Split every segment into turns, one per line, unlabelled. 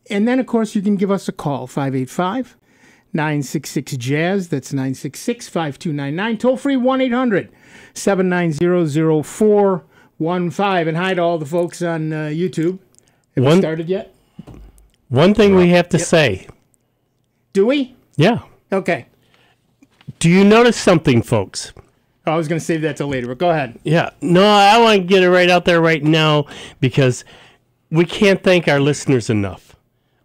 And then, of course, you can give us a call, 585-966-JAZZ. That's 966-5299. Toll-free, 1-800-790-0415. And hi to all the folks on YouTube. Have we started yet?
One thing we have to say.
Do we?
Yeah.
Okay.
Do you notice something, folks?
I was going to save that till later, but go ahead.
Yeah. No, I want to get it right out there right now because we can't thank our listeners enough.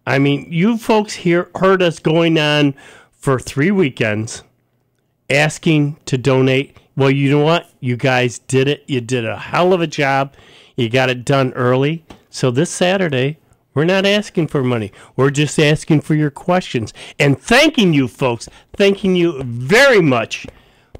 I mean, you folks here heard us going on for 3 weekends asking to donate. Well, you know what? You guys did it. You did a hell of a job. You got it done early. So this Saturday, we're not asking for money. We're just asking for your questions. And thanking you, folks. Thanking you very much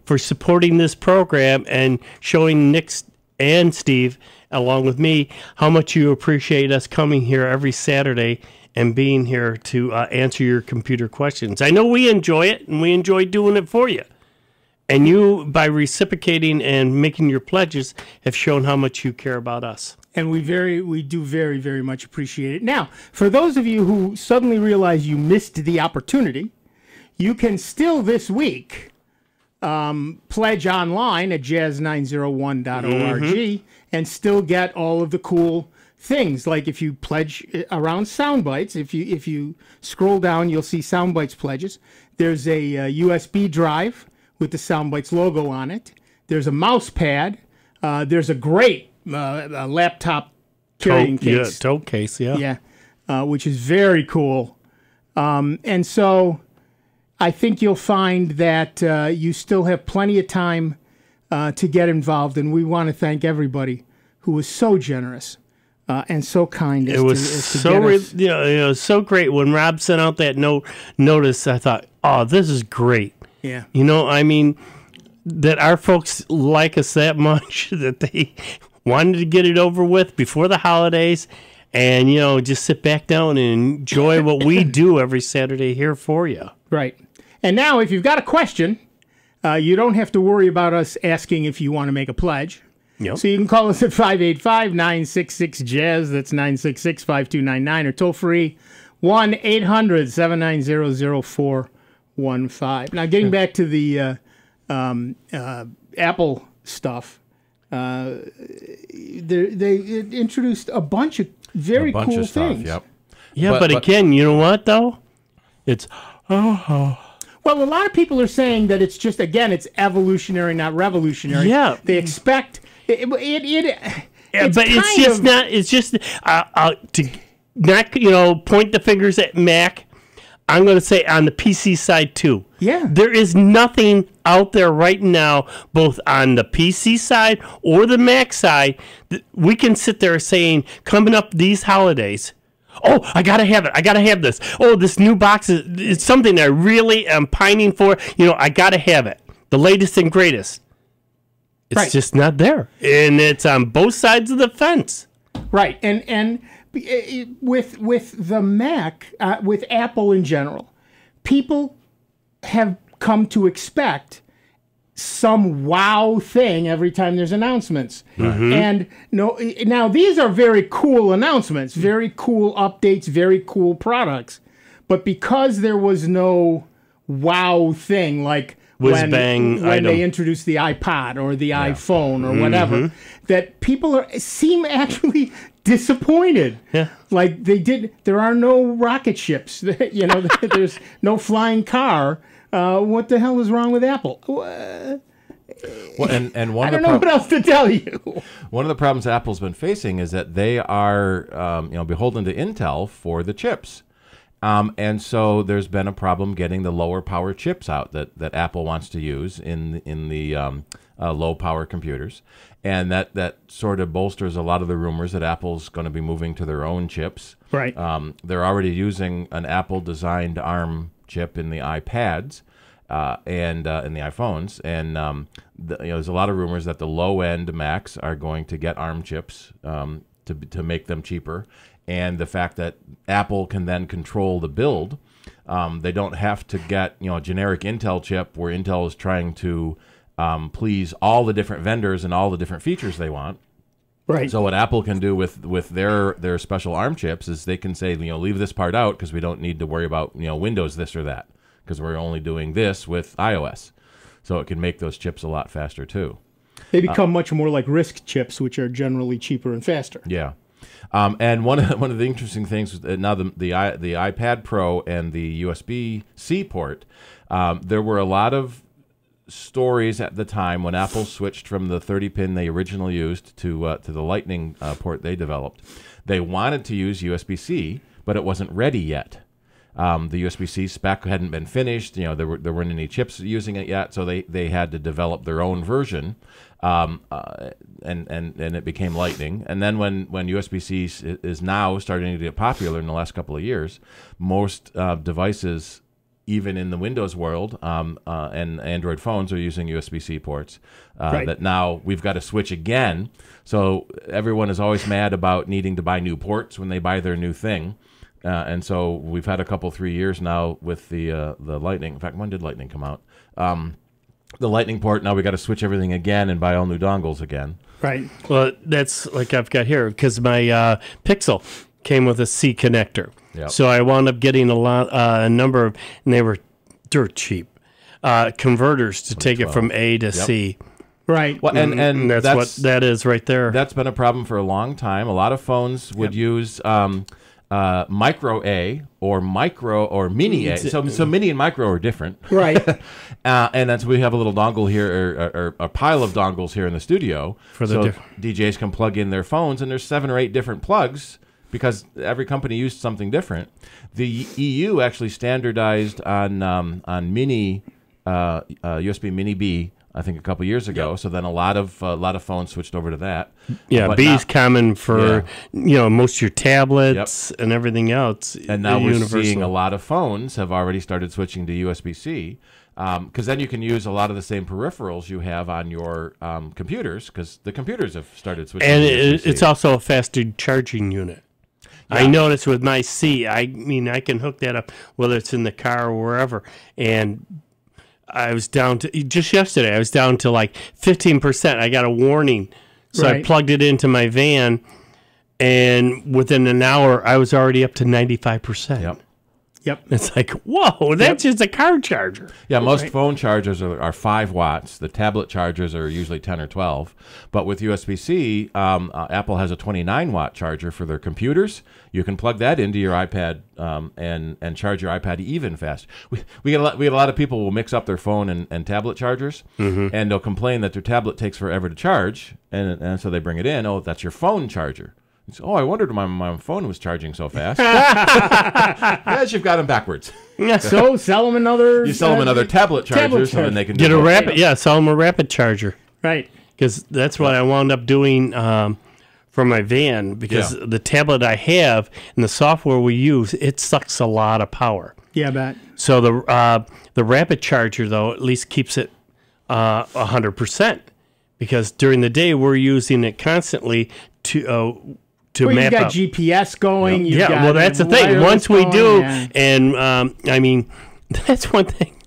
for supporting this program and showing Nick and Steve, along with me, how much you appreciate us coming here every Saturday and being here to answer your computer questions. I know we enjoy it, and we enjoy doing it for you. And you, by reciprocating and making your pledges, have shown how much you care about us.
And we do very, very much appreciate it. Now, for those of you who suddenly realize you missed the opportunity, you can still this week pledge online at jazz901.org and still get all of the cool things. Like if you pledge around Soundbites, if you scroll down, you'll see Soundbites pledges. There's a USB drive with the Soundbites logo on it. There's a mouse pad. There's a great laptop carrying case.
Tote case, yeah.
Yeah, which is very cool. And so I think you'll find that you still have plenty of time to get involved, and we want to thank everybody who was so generous and so kind.
It was so great when Rob sent out that notice. I thought, oh, this is great.
Yeah,
you know, I mean, that our folks like us that much that they wanted to get it over with before the holidays. And, you know, just sit back down and enjoy what we do every Saturday here for you.
Right. And now, if you've got a question, you don't have to worry about us asking if you want to make a pledge.
Yep.
So you can call us at 585-966-JAZZ. That's 966-5299. Or toll free, 1-800-790-0415. Now, getting back to the Apple stuff, they introduced a bunch of very cool things.
Yep.
Yeah, but again, you know what, though? It's,
Well, a lot of people are saying that it's just, again, it's evolutionary, not revolutionary.
Yeah.
They expect...
but it's just not... It's just... to not, you know, point the fingers at Mac, I'm going to say on the PC side, too.
Yeah.
There is nothing out there right now, both on the PC side or the Mac side, that we can sit there saying, coming up these holidays, oh, I got to have it. I got to have this. Oh, this new box is something I really am pining for. You know, I got to have it. The latest and greatest. It's just not there. And it's on both sides of the fence.
Right. And with the Mac, with Apple in general, people have come to expect some wow thing every time there's announcements. And now these are very cool announcements, very cool updates, very cool products. But because there was no wow thing, like when they introduced the iPod or the iPhone or whatever, that people seem actually disappointed.
Yeah.
Like there are no rocket ships. You know, there's no flying car. What the hell is wrong with Apple?
Well, and
I don't know what else to tell you.
One of the problems Apple's been facing is that they are beholden to Intel for the chips. And so there's been a problem getting the lower power chips out that Apple wants to use in the low power computers. And that sort of bolsters a lot of the rumors that Apple's going to be moving to their own chips.
Right.
They're already using an Apple-designed ARM chip in the iPads and in the iPhones. And there's a lot of rumors that the low-end Macs are going to get ARM chips to make them cheaper. And the fact that Apple can then control the build, they don't have to get a generic Intel chip where Intel is trying to please all the different vendors and all the different features they want.
Right.
So what Apple can do with their special ARM chips is they can say, leave this part out because we don't need to worry about Windows this or that because we're only doing this with iOS. So it can make those chips a lot faster too.
They become much more like RISC chips, which are generally cheaper and faster.
Yeah. And one of the interesting things now the iPad Pro and the USB-C port, there were a lot of stories at the time when Apple switched from the 30-pin they originally used to the Lightning port they developed. They wanted to use USB-C, but it wasn't ready yet. The USB-C spec hadn't been finished. There weren't any chips using it yet, so they had to develop their own version, and it became Lightning. And then when USB-C is now starting to get popular in the last couple of years, most devices, even in the Windows world, and Android phones are using USB-C ports.
Right.
That now we've got to switch again. So everyone is always mad about needing to buy new ports when they buy their new thing. And so we've had 3 years now with the Lightning. In fact, when did Lightning come out? The Lightning port. Now we got to switch everything again and buy all new dongles again.
Right.
Well, that's like I've got here because my Pixel came with a C connector.
Yep.
So I wound up getting a number of, and they were dirt cheap, converters to take it from A to C.
Right.
Well, and
that's what that is right there.
That's been a problem for a long time. A lot of phones would use micro A or micro or mini A. So mini and micro are different.
Right.
And that's we have a little dongle here, or a pile of dongles here in the studio. So DJs can plug in their phones, and there's 7 or 8 different plugs because every company used something different. The EU actually standardized on mini USB Mini B, I think a couple years ago. Yep. So then a lot of phones switched over to that.
Yeah,
but
B's common for most of your tablets and everything else.
And now we're seeing a lot of phones have already started switching to USB-C because then you can use a lot of the same peripherals you have on your computers because the computers have started switching.
And
to USB-C.
It's also a faster charging unit. Yeah. I noticed with my C, I can hook that up whether it's in the car or wherever, and I was down to, just yesterday, I was down to like 15%. I got a warning. So I plugged it into my van, and within an hour, I was already up to 95%.
Yep.
It's like, whoa, that's just a car charger.
Yeah, most phone chargers are 5 watts. The tablet chargers are usually 10 or 12. But with USB-C, Apple has a 29-watt charger for their computers. You can plug that into your iPad and charge your iPad even fast. We get a lot of people will mix up their phone and tablet chargers, and they'll complain that their tablet takes forever to charge, and so they bring it in. Oh, that's your phone charger. Oh, I wondered why my phone was charging so fast. Yes, you've got them backwards.
So sell them another.
You sell them another tablet charger, so then they can
get a rapid. Yeah, sell them a rapid charger.
Right.
Because that's what I wound up doing for my van. Because the tablet I have and the software we use, it sucks a lot of power.
Yeah, I bet.
So the rapid charger though at least keeps it 100%. Because during the day we're using it constantly to
well,
map
you've got
out.
GPS going.
Yeah, well, that's the thing. Once we do, and I mean, that's one thing.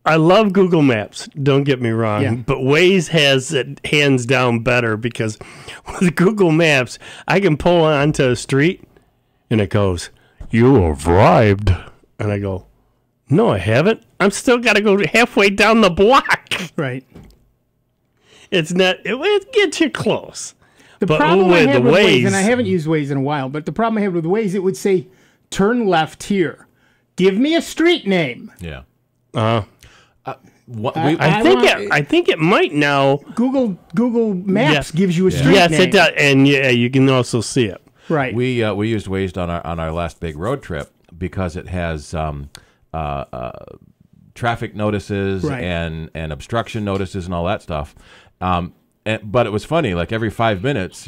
I love Google Maps. Don't get me wrong, but Waze has it hands down better because with Google Maps, I can pull onto a street, and it goes, "You arrived," and I go, "No, I haven't. I'm still got to go halfway down the block."
Right.
It's not. It gets you close.
The problem I have with Waze, and I haven't used Waze in a while, but the problem I have with Waze, it would say, turn left here. Give me a street name.
Yeah.
I think it might now.
Google Maps gives you a street name.
Yes, it does, and you can also see it.
Right.
We used Waze on our last big road trip because it has traffic notices and obstruction notices and all that stuff. But it was funny, like every 5 minutes,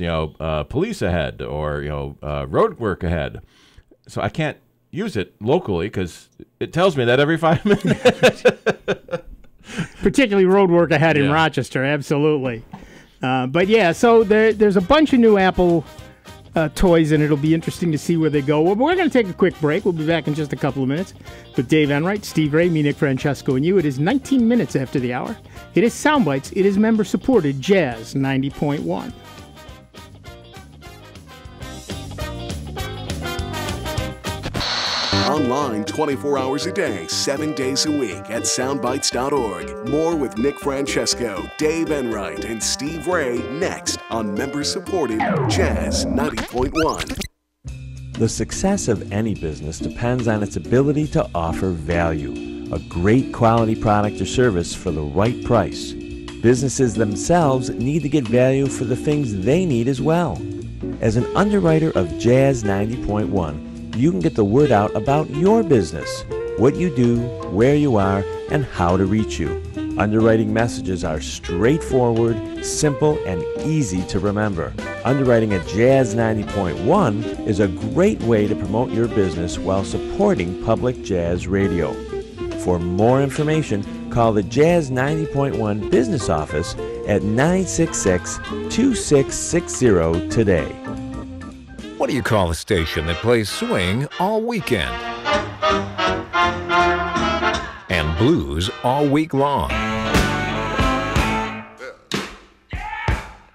police ahead or, road work ahead. So I can't use it locally because it tells me that every 5 minutes.
Particularly road work ahead in Rochester, absolutely. But yeah, so there's a bunch of new Apple toys, and it'll be interesting to see where they go. Well, we're going to take a quick break. We'll be back in just a couple of minutes with Dave Enright, Steve Ray, me, Nick Francesco, and you. It is 19 minutes after the hour. It is Soundbites. It is member-supported Jazz 90.1.
Online 24 hours a day, 7 days a week at soundbites.org. More with Nick Francesco, Dave Enright, and Steve Ray next on member-supported Jazz 90.1.
The success of any business depends on its ability to offer value, a great quality product or service for the right price. Businesses themselves need to get value for the things they need as well. As an underwriter of Jazz 90.1, you can get the word out about your business, what you do, where you are, and how to reach you. Underwriting messages are straightforward, simple, and easy to remember. Underwriting at Jazz 90.1 is a great way to promote your business while supporting public jazz radio. For more information, call the Jazz 90.1 business office at 966-2660 today.
What do you call a station that plays swing all weekend and blues all week long?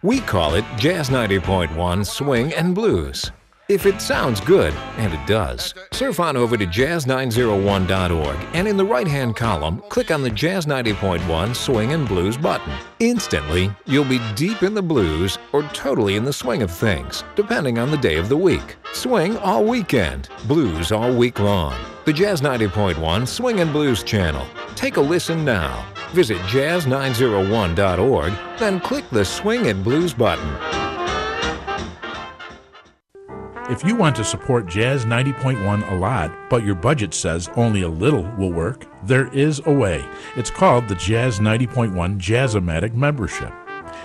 We call it Jazz 90.1 Swing and Blues. If it sounds good, and it does, surf on over to jazz901.org and in the right-hand column, click on the Jazz 90.1 Swing and Blues button. Instantly, you'll be deep in the blues or totally in the swing of things, depending on the day of the week. Swing all weekend, blues all week long. The Jazz 90.1 Swing and Blues channel. Take a listen now. Visit jazz901.org, then click the Swing and Blues button.
If you want to support Jazz 90.1 a lot, but your budget says only a little will work, there is a way. It's called the Jazz 90.1 Jazz-O-Matic membership.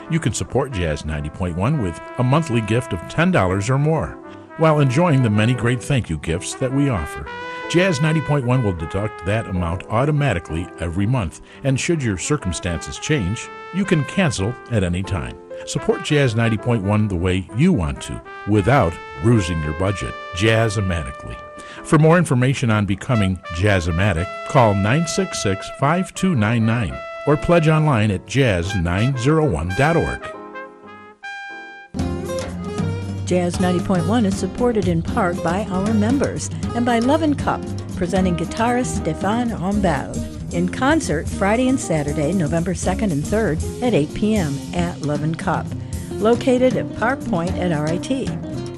You can support Jazz 90.1 with a monthly gift of $10 or more, while enjoying the many great thank you gifts that we offer. Jazz 90.1 will deduct that amount automatically every month, and should your circumstances change, you can cancel at any time. Support Jazz 90.1 the way you want to, without bruising your budget. Jazz-O-Matically. For more information on becoming Jazz-O-Matic, call 966-5299 or pledge online at jazz901.org.
Jazz 90.1 is supported in part by our members and by Love and Cup, presenting guitarist Stéphane Rambal in concert Friday and Saturday, November 2nd and 3rd at 8 p.m. at Love and Cup, located at Park Point at RIT.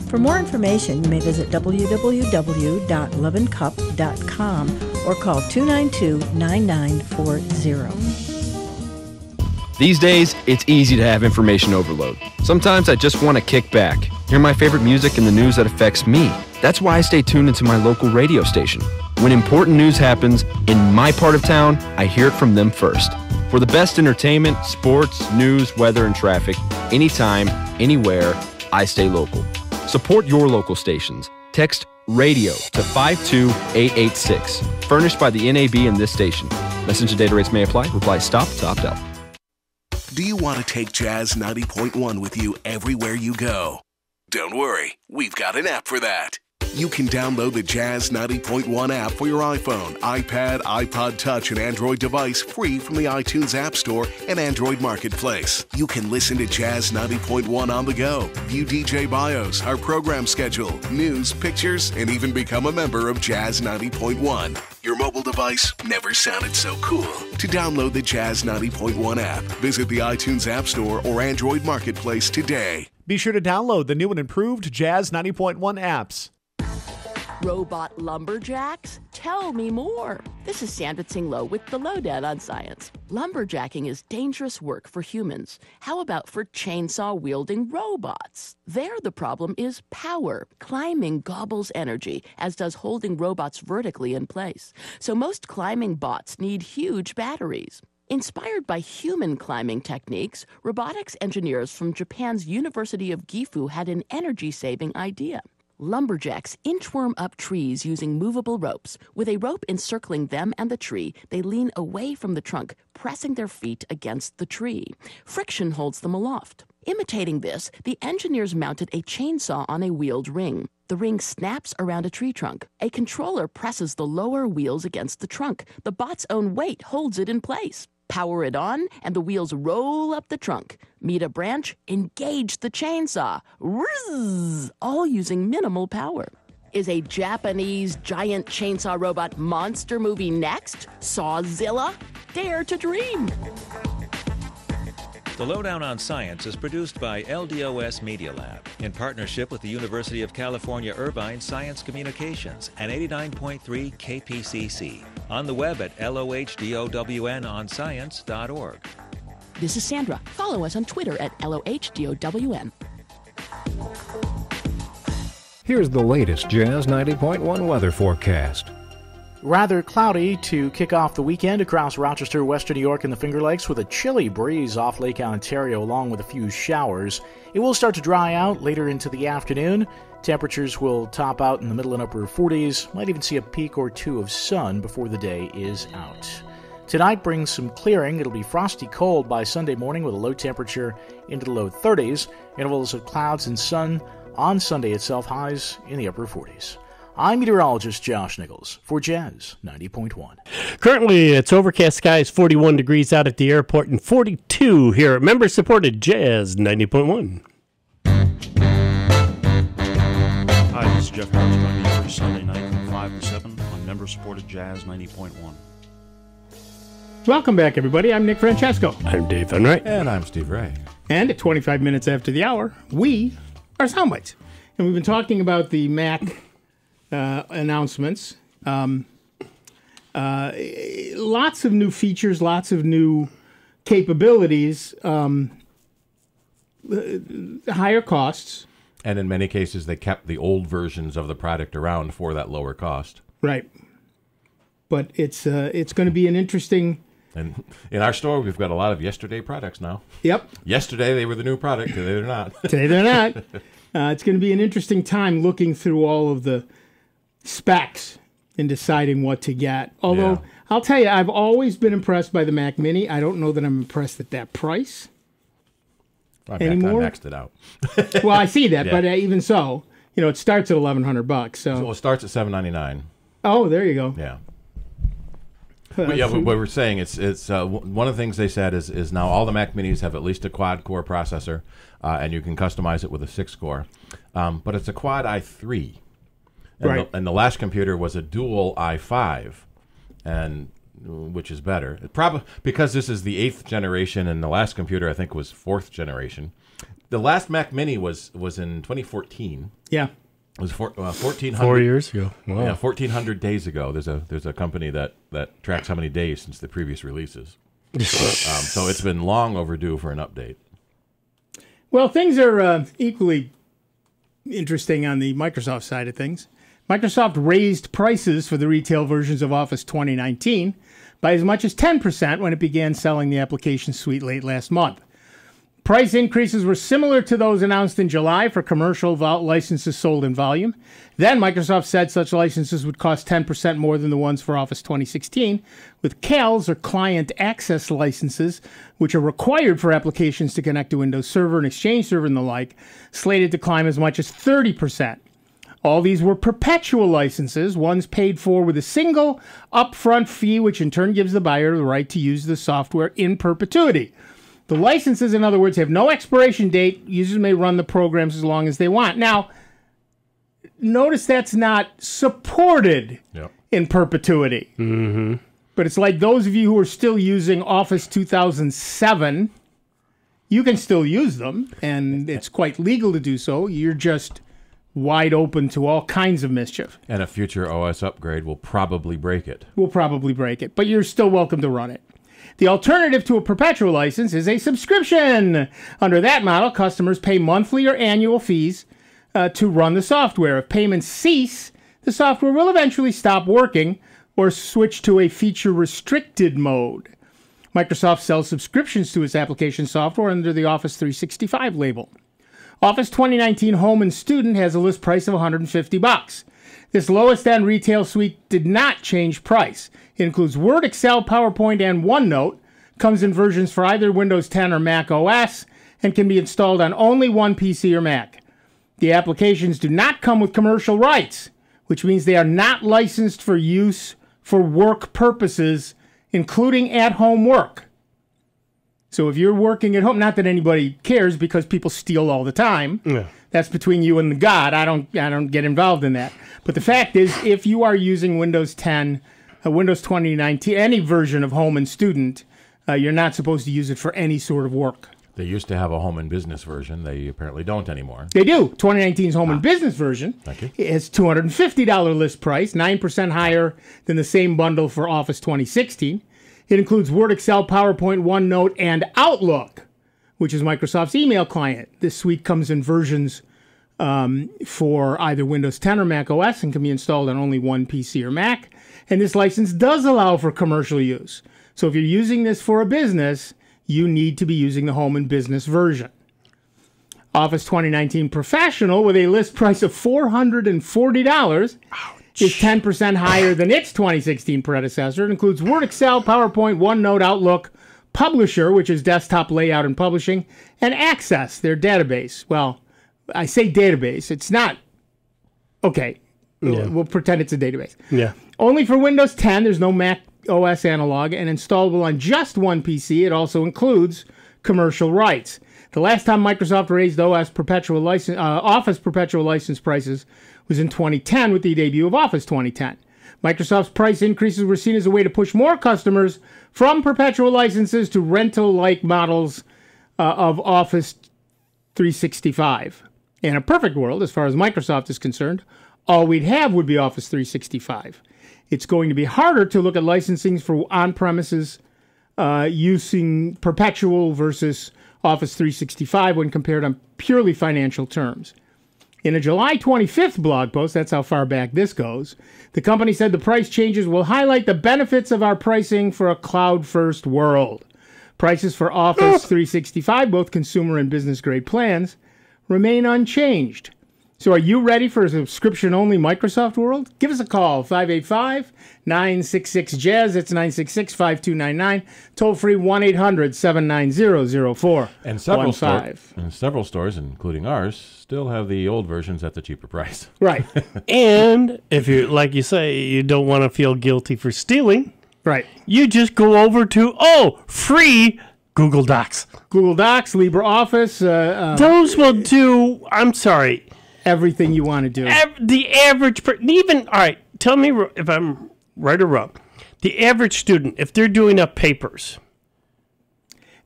For more information, you may visit www.loveandcup.com or call 292-9940.
These days, it's easy to have information overload. Sometimes I just want to kick back, hear my favorite music and the news that affects me. That's why I stay tuned into my local radio station. When important news happens in my part of town, I hear it from them first. For the best entertainment, sports, news, weather, and traffic, anytime, anywhere, I stay local. Support your local stations. Text RADIO to 52886. Furnished by the NAB and this station. Message and data rates may apply. Reply STOP to opt out.
Do you want to take Jazz 90.1 with you everywhere you go? Don't worry, we've got an app for that. You can download the Jazz 90.1 app for your iPhone, iPad, iPod Touch, and Android device free from the iTunes App Store and Android Marketplace. You can listen to Jazz 90.1 on the go, view DJ bios, our program schedule, news, pictures, and even become a member of Jazz 90.1. Your mobile device never sounded so cool. To download the Jazz 90.1 app, visit the iTunes App Store or Android Marketplace today.
Be sure to download the new and improved Jazz 90.1 apps.
Robot lumberjacks? Tell me more. This is Sandra Tsing-Loh with the Lowdown on Science. Lumberjacking is dangerous work for humans. How about for chainsaw-wielding robots? There, the problem is power. Climbing gobbles energy, as does holding robots vertically in place. So most climbing bots need huge batteries. Inspired by human climbing techniques, robotics engineers from Japan's University of Gifu had an energy-saving idea. Lumberjacks inchworm up trees using movable ropes. With a rope encircling them and the tree, they lean away from the trunk, pressing their feet against the tree. Friction holds them aloft. Imitating this, the engineers mounted a chainsaw on a wheeled ring. The ring snaps around a tree trunk. A controller presses the lower wheels against the trunk. The bot's own weight holds it in place. Power it on, and the wheels roll up the trunk. Meet a branch, engage the chainsaw. Whizz, all using minimal power. Is a Japanese giant chainsaw robot monster movie next? Sawzilla? Dare to dream!
The Lowdown on Science is produced by LDOS Media Lab in partnership with the University of California Irvine Science Communications and 89.3 KPCC. On the web at LOHDOWNonscience.org.
This is Sandra. Follow us on Twitter at LOHDOWN.
Here's the latest Jazz 90.1 weather forecast.
Rather cloudy to kick off the weekend across Rochester, western New York, and the Finger Lakes with a chilly breeze off Lake Ontario along with a few showers. It will start to dry out later into the afternoon. Temperatures will top out in the middle and upper 40s. Might even see a peak or two of sun before the day is out. Tonight brings some clearing. It'll be frosty cold by Sunday morning with a low temperature into the low 30s. Intervals of clouds and sun on Sunday itself, highs in the upper 40s. I'm meteorologist Josh Nichols for Jazz 90.1.
Currently, it's overcast skies, 41 degrees out at the airport, and 42 here at member-supported Jazz 90.1.
Hi, this is Jeff Harris. Join me every Sunday night from 5 to 7 on member-supported Jazz 90.1.
Welcome back, everybody. I'm Nick Francesco.
I'm Dave Enright.
And I'm Steve Ray.
And at 25 minutes after the hour, we are Soundbites. And we've been talking about the Mac announcements. Lots of new features, lots of new capabilities, higher costs.
And in many cases, they kept the old versions of the product around for that lower cost.
Right. But it's going to be an interesting...
And in our store, we've got a lot of yesterday products now.
Yep.
Yesterday, they were the new product. Today, they're not.
Today, they're not. It's going to be an interesting time looking through all of the specs and deciding what to get. Although, I'll tell you, I've always been impressed by the Mac Mini. I don't know that I'm impressed at that price anymore.
I maxed it out.
Well, I see that, but even so, it starts at $1,100. So
it starts at $799.
Oh, there you go.
Yeah. But what we're saying, it's one of the things they said is now all the Mac Minis have at least a quad-core processor, and you can customize it with a 6-core. But it's a quad i3. And, and the last computer was a dual i5, and which is better. Probably because this is the 8th generation, and the last computer I think was 4th generation. The last Mac Mini was in 2014.
Yeah,
it was 1,400.
4 years ago. Wow.
Yeah, 1,400 days ago. There's a company that tracks how many days since the previous releases. So it's been long overdue for an update.
Well, things are equally interesting on the Microsoft side of things. Microsoft raised prices for the retail versions of Office 2019 by as much as 10% when it began selling the application suite late last month. Price increases were similar to those announced in July for commercial licenses sold in volume. Then Microsoft said such licenses would cost 10% more than the ones for Office 2016, with CALs, or client access licenses, which are required for applications to connect to Windows Server and Exchange Server and the like, slated to climb as much as 30%. All these were perpetual licenses, ones paid for with a single upfront fee, which in turn gives the buyer the right to use the software in perpetuity. The licenses, in other words, have no expiration date. Users may run the programs as long as they want. Now, notice that's not supported in perpetuity.
Mm-hmm.
But it's like those of you who are still using Office 2007, you can still use them, and it's quite legal to do so. You're just wide open to all kinds of mischief.
And a future OS upgrade will probably break it.
But you're still welcome to run it. The alternative to a perpetual license is a subscription. Under that model, customers pay monthly or annual fees to run the software. If payments cease, the software will eventually stop working or switch to a feature-restricted mode. Microsoft sells subscriptions to its application software under the Office 365 label. Office 2019 Home and Student has a list price of $150. This lowest end retail suite did not change price. It includes Word, Excel, PowerPoint, and OneNote, comes in versions for either Windows 10 or Mac OS, and can be installed on only one PC or Mac. The applications do not come with commercial rights, which means they are not licensed for use for work purposes, including at-home work. So if you're working at home, not that anybody cares because people steal all the time.
Yeah.
That's between you and the God. I don't get involved in that. But the fact is, if you are using Windows 10, Windows 2019, any version of Home and Student, you're not supposed to use it for any sort of work.
They used to have a home and business version. They apparently don't anymore.
They do. 2019's Home and Business version
Thank you.
is $250 list price, 9% higher than the same bundle for Office 2016. It includes Word, Excel, PowerPoint, OneNote, and Outlook, which is Microsoft's email client. This suite comes in versions for either Windows 10 or Mac OS and can be installed on only one PC or Mac. And this license does allow for commercial use. So if you're using this for a business, you need to be using the Home and Business version. Office 2019 Professional, with a list price of $440, is 10% higher than its 2016 predecessor. It includes Word, Excel, PowerPoint, OneNote, Outlook, Publisher, which is desktop layout and publishing, and Access, their database. Well, I say database. It's not. Okay.
Yeah.
We'll pretend it's a database.
Yeah.
Only for Windows 10, there's no Mac OS analog, and installable on just one PC. It also includes commercial rights. The last time Microsoft raised Office perpetual license prices was in 2010 with the debut of Office 2010. Microsoft's price increases were seen as a way to push more customers from perpetual licenses to rental-like models of Office 365. In a perfect world, as far as Microsoft is concerned, all we'd have would be Office 365. It's going to be harder to look at licensing for on-premises using perpetual versus Office 365 when compared on purely financial terms. In a July 25th blog post, that's how far back this goes, the company said the price changes will highlight the benefits of our pricing for a cloud-first world. Prices for Office 365, both consumer and business-grade plans, remain unchanged. So are you ready for a subscription-only Microsoft world? Give us a call, 585-966-JAZZ. It's 966-5299. Toll-free 1-800-790-0415.
And several stores, including ours, still have the old versions at the cheaper price.
Right.
And if you, like you say, you don't want to feel guilty for stealing,
right?
You just go over to, free Google Docs.
Google Docs, LibreOffice.
Those will do, I'm sorry,
everything you want to do.
The average, all right, tell me if I'm right or wrong. The average student, if they're doing up papers,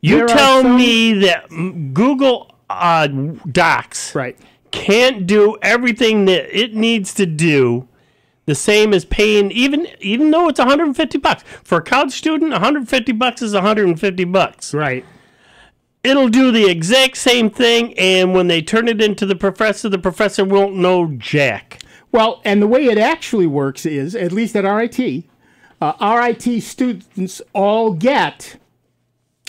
you tell me that Google Docs can't do everything that it needs to do the same as paying, even though it's $150. For a college student, $150 is $150.
Right.
It'll do the exact same thing, and when they turn it into the professor won't know jack.
Well, and the way it actually works is, at least at RIT, RIT students all get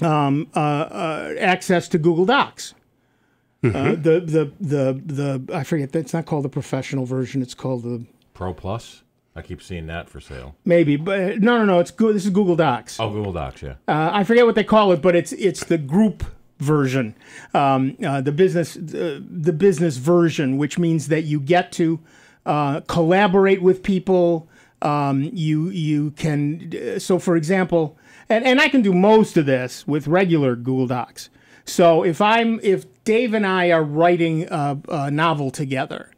access to Google Docs.
Mm-hmm.
I forget, that's not called the professional version, it's called the
Pro Plus? I keep seeing that for sale.
Maybe, but no, it's good. This is Google Docs.
Oh, Google Docs, yeah.
I forget what they call it, but it's the group version, the business version, which means that you get to collaborate with people. You can, so for example, and I can do most of this with regular Google Docs. So if Dave and I are writing a novel together,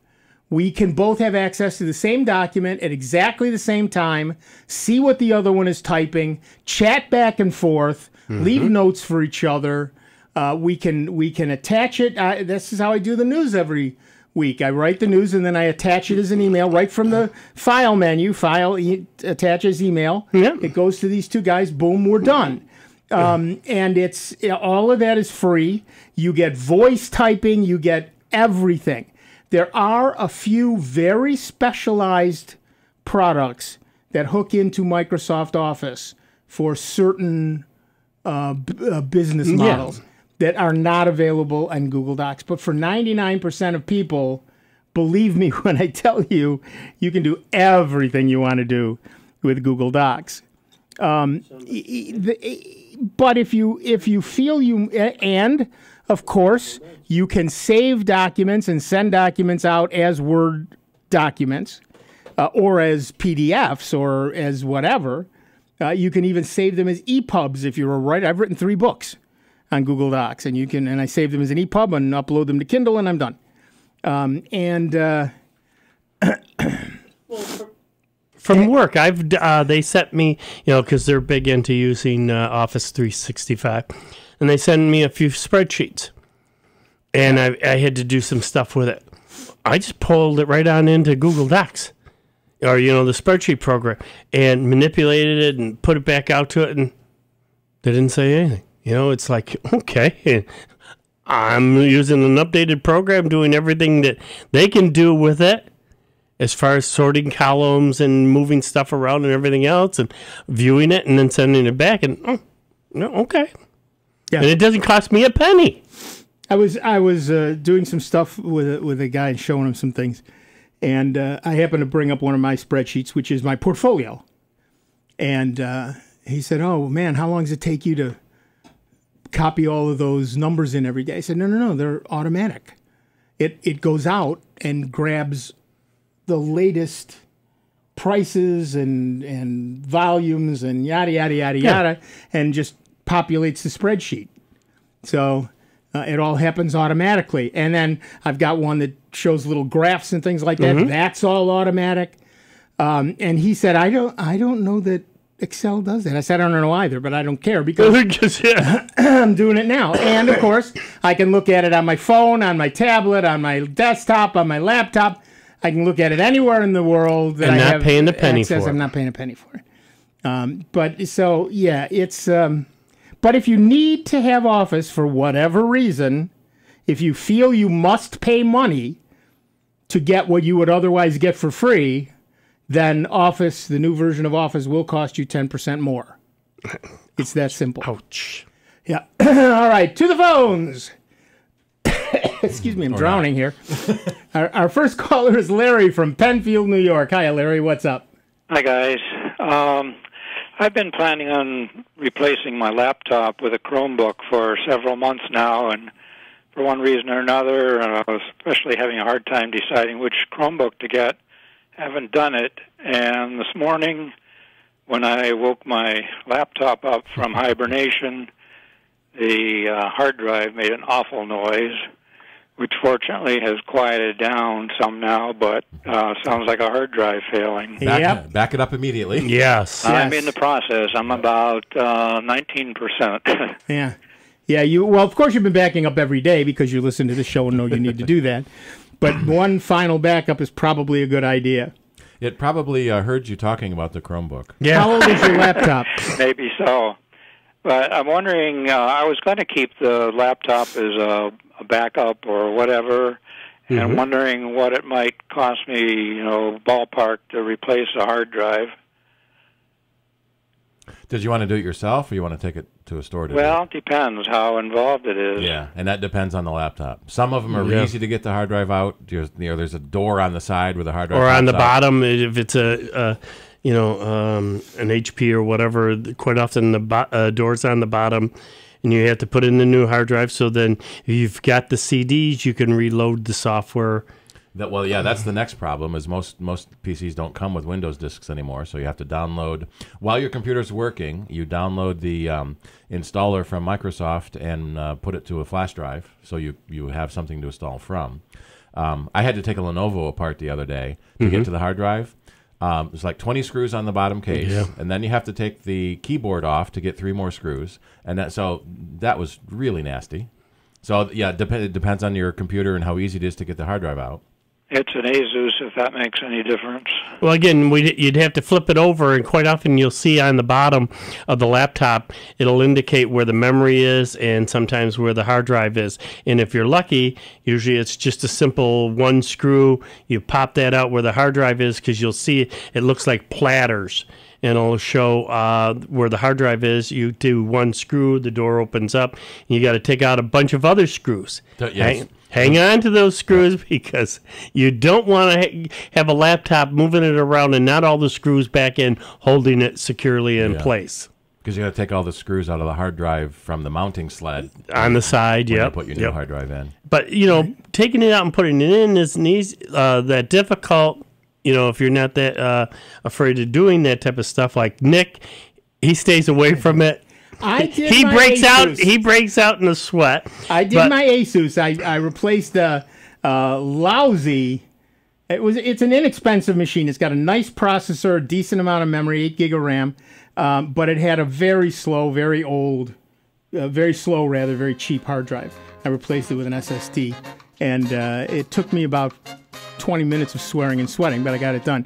we can both have access to the same document at exactly the same time, see what the other one is typing, chat back and forth, leave notes for each other. We can attach it. This is how I do the news every week. I write the news and then I attach it as an email right from the file menu. Attach as email.
Yeah.
It goes to these two guys. Boom, we're done. And it's all of that is free. You get voice typing. You get everything. There are a few very specialized products that hook into Microsoft Office for certain business models. that are not available on Google Docs. But for 99% of people, believe me when I tell you, you can do everything you want to do with Google Docs. But if you feel you, and of course, you can save documents and send documents out as Word documents or as PDFs or as whatever. You can even save them as EPUBs if you're a writer. I've written 3 books on Google Docs, and I save them as an EPUB and upload them to Kindle, and I'm done.
From work, they sent me, because they're big into using Office 365, and they sent me a few spreadsheets, and I had to do some stuff with it. I just pulled it right on into Google Docs, or the spreadsheet program, and manipulated it and put it back out to it, and they didn't say anything. It's like, okay, I'm using an updated program, doing everything that they can do with it, as far as sorting columns and moving stuff around and everything else, and viewing it and then sending it back, and okay, yeah, and it doesn't cost me a penny.
I was doing some stuff with a guy and showing him some things, and I happened to bring up one of my spreadsheets, which is my portfolio, and he said, "Oh man, how long does it take you to copy all of those numbers in every day?" I said, No, they're automatic. It goes out and grabs the latest prices and volumes and yada, yada, yada, yada, and just populates the spreadsheet. So it all happens automatically. And then I've got one that shows little graphs and things like that. Mm-hmm. That's all automatic. And he said, I don't know that Excel does that. I said, I don't know either, but I don't care because I'm doing it now. And, of course, I can look at it on my phone, on my tablet, on my desktop, on my laptop. I can look at it anywhere in the world that
and
I
not
have
paying a penny
access.
for it.
I'm not paying a penny for it. But so yeah, it's. But if you need to have Office for whatever reason, if you feel you must pay money to get what you would otherwise get for free, then Office, the new version of Office, will cost you 10% more. It's that simple.
Ouch.
Yeah. All right, to the phones. Excuse me, I'm drowning here. Our first caller is Larry from Penfield, New York. Hi, Larry. What's up?
Hi, guys. I've been planning on replacing my laptop with a Chromebook for several months now, and for one reason or another, I was especially having a hard time deciding which Chromebook to get. Haven't done it, and this morning when I woke my laptop up from hibernation, the hard drive made an awful noise, which fortunately has quieted down some now, but sounds like a hard drive failing.
Back it up immediately.
Yes.
I'm in the process. I'm about 19%.
Yeah. Yeah, well, of course you've been backing up every day because you listen to the show and know you need to do that. But one final backup is probably a good idea.
It probably heard you talking about the Chromebook.
Yeah. How old is your laptop?
Maybe so. But I'm wondering, I was going to keep the laptop as a backup or whatever, and I'm wondering what it might cost me, ballpark, to replace a hard drive.
Did you want to do it yourself, or you want to take it to a store to
Well, it depends how involved it is.
Yeah, and that depends on the laptop. Some of them are easy to get the hard drive out. There's a door on the side where the hard drive
or on the
out.
bottom if it's an HP or whatever. Quite often the door's on the bottom, and you have to put in the new hard drive. So then, if you've got the CDs, you can reload the software.
That's the next problem. Is most PCs don't come with Windows disks anymore, so you have to download while your computer's working. You download the installer from Microsoft and put it to a flash drive, so you have something to install from. I had to take a Lenovo apart the other day to get to the hard drive. There's like 20 screws on the bottom case, and then you have to take the keyboard off to get 3 more screws, and that was really nasty. So yeah, it depends on your computer and how easy it is to get the hard drive out.
It's an Asus, if that makes any difference.
Well, again, you'd have to flip it over, and quite often you'll see on the bottom of the laptop, it'll indicate where the memory is and sometimes where the hard drive is. And if you're lucky, usually it's just a simple one screw. You pop that out where the hard drive is because you'll see it looks like platters. and it'll show where the hard drive is. You do one screw, the door opens up, and you got to take out a bunch of other screws.
Yes.
Hang on to those screws because you don't want to have a laptop moving it around and not all the screws back in, holding it securely in place.
Because you got to take all the screws out of the hard drive from the mounting sled
on the side.
You put your new hard drive in.
But taking it out and putting it in isn't easy, that difficult. If you're not that afraid of doing that type of stuff, like Nick, he stays away from it. He breaks out in a sweat.
I did my Asus. I replaced the lousy. It's an inexpensive machine. It's got a nice processor, a decent amount of memory, 8 gig of RAM, but it had a very slow, very cheap hard drive. I replaced it with an SSD, and it took me about 20 minutes of swearing and sweating, but I got it done.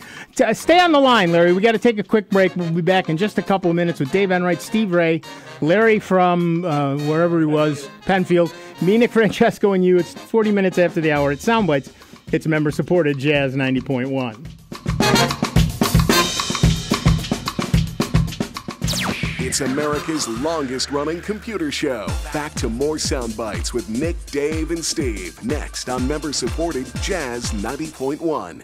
Stay on the line, Larry. We got to take a quick break. We'll be back in just a couple of minutes with Dave Enright, Steve Ray, Larry from wherever he was, Penfield, me, Nick Francesco, and you. It's 40 minutes after the hour. It's Soundbites. It's member-supported Jazz 90.1.
It's America's longest-running computer show. Back to more Soundbites with Nick, Dave, and Steve. Next on member-supported Jazz 90.1.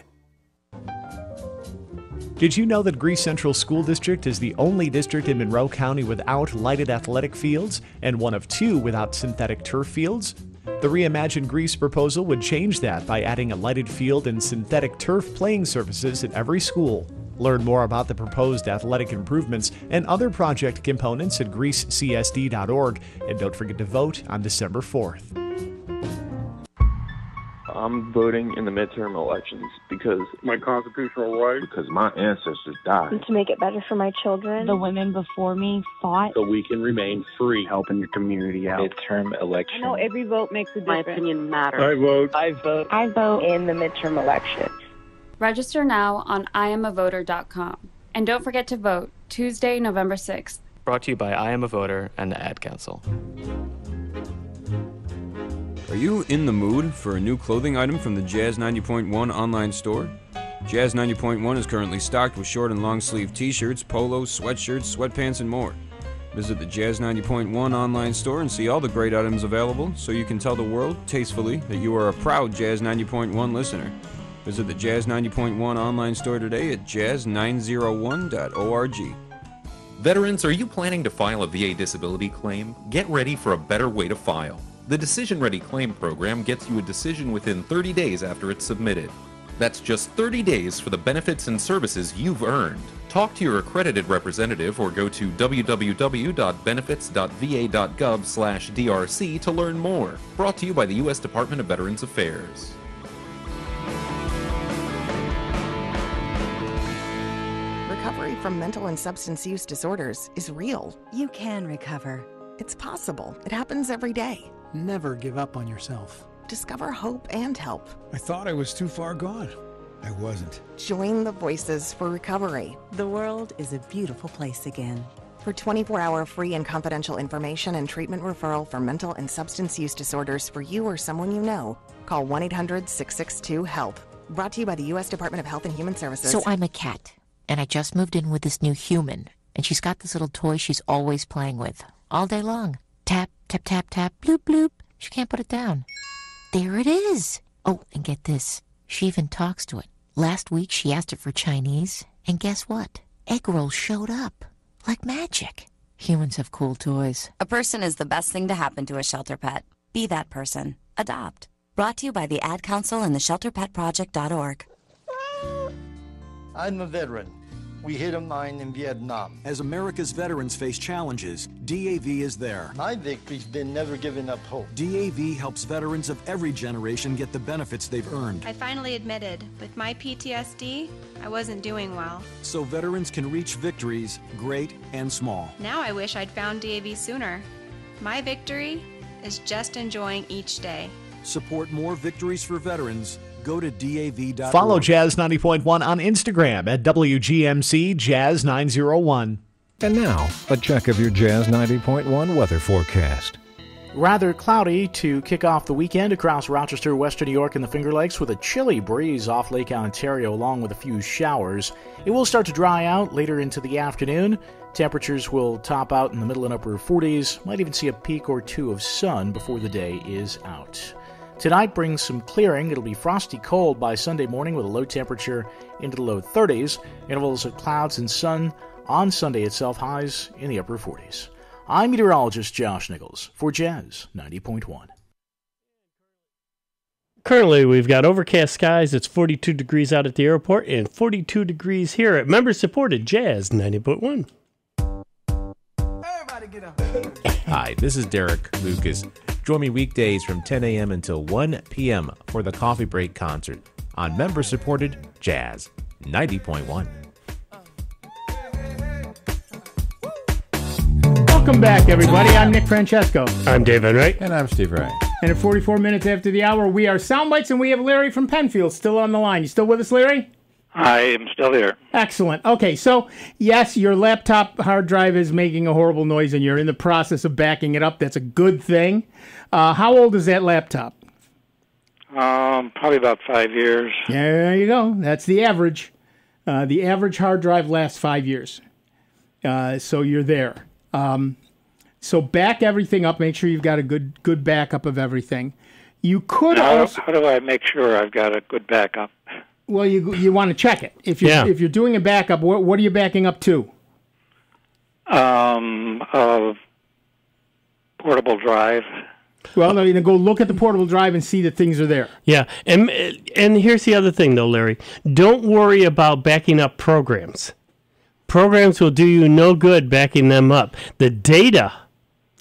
Did you know that Greece Central School District is the only district in Monroe County without lighted athletic fields and one of 2 without synthetic turf fields? The Reimagine Greece proposal would change that by adding a lighted field and synthetic turf playing surfaces at every school. Learn more about the proposed athletic improvements and other project components at greececsd.org, and don't forget to vote on December 4th.
I'm voting in the midterm elections because
my constitutional right,
because my ancestors died,
to make it better for my children. The women before me fought
so we can remain free,
helping your community out.
Midterm election.
I know every vote makes a difference.
My opinion matters.
I vote.
I vote. I vote in the midterm election.
Register now on IamAvoter.com. And don't forget to vote Tuesday, November 6th.
Brought to you by I Am a Voter and the Ad Council.
Are you in the mood for a new clothing item from the Jazz 90.1 online store? Jazz 90.1 is currently stocked with short and long sleeve t-shirts, polos, sweatshirts, sweatpants, and more. Visit the Jazz 90.1 online store and see all the great items available so you can tell the world, tastefully, that you are a proud Jazz 90.1 listener. Visit the Jazz 90.1 online store today at jazz901.org.
Veterans, are you planning to file a VA disability claim? Get ready for a better way to file. The Decision Ready Claim Program gets you a decision within 30 days after it's submitted. That's just 30 days for the benefits and services you've earned. Talk to your accredited representative or go to www.benefits.va.gov/DRC to learn more. Brought to you by the U.S. Department of Veterans Affairs.
Recovery from mental and substance use disorders is real.
You can recover.
It's possible. It happens every day.
Never give up on yourself.
Discover hope and help.
I thought I was too far gone. I wasn't.
Join the Voices for Recovery.
The world is a beautiful place again.
For 24-hour free and confidential information and treatment referral for mental and substance use disorders for you or someone you know, call 1-800-662-HELP. Brought to you by the U.S. Department of Health and Human Services.
So I'm a cat, and I just moved in with this new human, and she's got this little toy she's always playing with, all day long. Tap, tap, tap, tap, bloop, bloop. She can't put it down. There it is. Oh, and get this. She even talks to it. Last week, she asked it for Chinese, and guess what? Egg rolls showed up. Like magic. Humans have cool toys.
A person is the best thing to happen to a shelter pet. Be that person. Adopt. Brought to you by the Ad Council and the ShelterPetProject.org.
I'm a veteran. We hit a mine in Vietnam.
As America's veterans face challenges, DAV is there.
My victory's been never giving up hope.
DAV helps veterans of every generation get the benefits they've earned.
I finally admitted, with my PTSD, I wasn't doing well.
So veterans can reach victories, great and small.
Now I wish I'd found DAV sooner. My victory is just enjoying each day.
Support more victories for veterans. Go to DAV.org.
Follow Jazz 90.1 on Instagram at WGMC Jazz 901.
And now, a check of your Jazz 90.1 weather forecast.
Rather cloudy to kick off the weekend across Rochester, Western New York, and the Finger Lakes with a chilly breeze off Lake Ontario along with a few showers. It will start to dry out later into the afternoon. Temperatures will top out in the middle and upper 40s. Might even see a peak or two of sun before the day is out. Tonight brings some clearing. It'll be frosty cold by Sunday morning with a low temperature into the low 30s. Intervals of clouds and sun on Sunday itself, highs in the upper 40s. I'm meteorologist Josh Nichols for Jazz 90.1.
Currently, we've got overcast skies. It's 42 degrees out at the airport and 42 degrees here at member-supported Jazz 90.1.
Hi, this is Derek Lucas. Join me weekdays from 10 a.m. until 1 p.m. for the Coffee Break Concert on member-supported Jazz 90.1.
Welcome back, everybody. I'm Nick Francesco.
I'm Dave Enright.
And I'm Steve Wright.
And at 44 minutes after the hour, we are Sound Bytes, and we have Larry from Penfield still on the line. You still with us, Larry?
I am still here.
Excellent. Okay, so, yes, your laptop hard drive is making a horrible noise, and you're in the process of backing it up. That's a good thing. How old is that laptop?
Probably about 5 years.
There you go. That's the average. The average hard drive lasts 5 years. So you're there. So back everything up. Make sure you've got a good backup of everything. You could also.
How do I make sure I've got a good backup?
Well, you want to check it. If you're doing a backup, what are you backing up to?
Portable drive.
Well, no, you go look at the portable drive and see that things are there.
Yeah, and here's the other thing, though, Larry. Don't worry about backing up programs. Programs will do you no good backing them up. The data.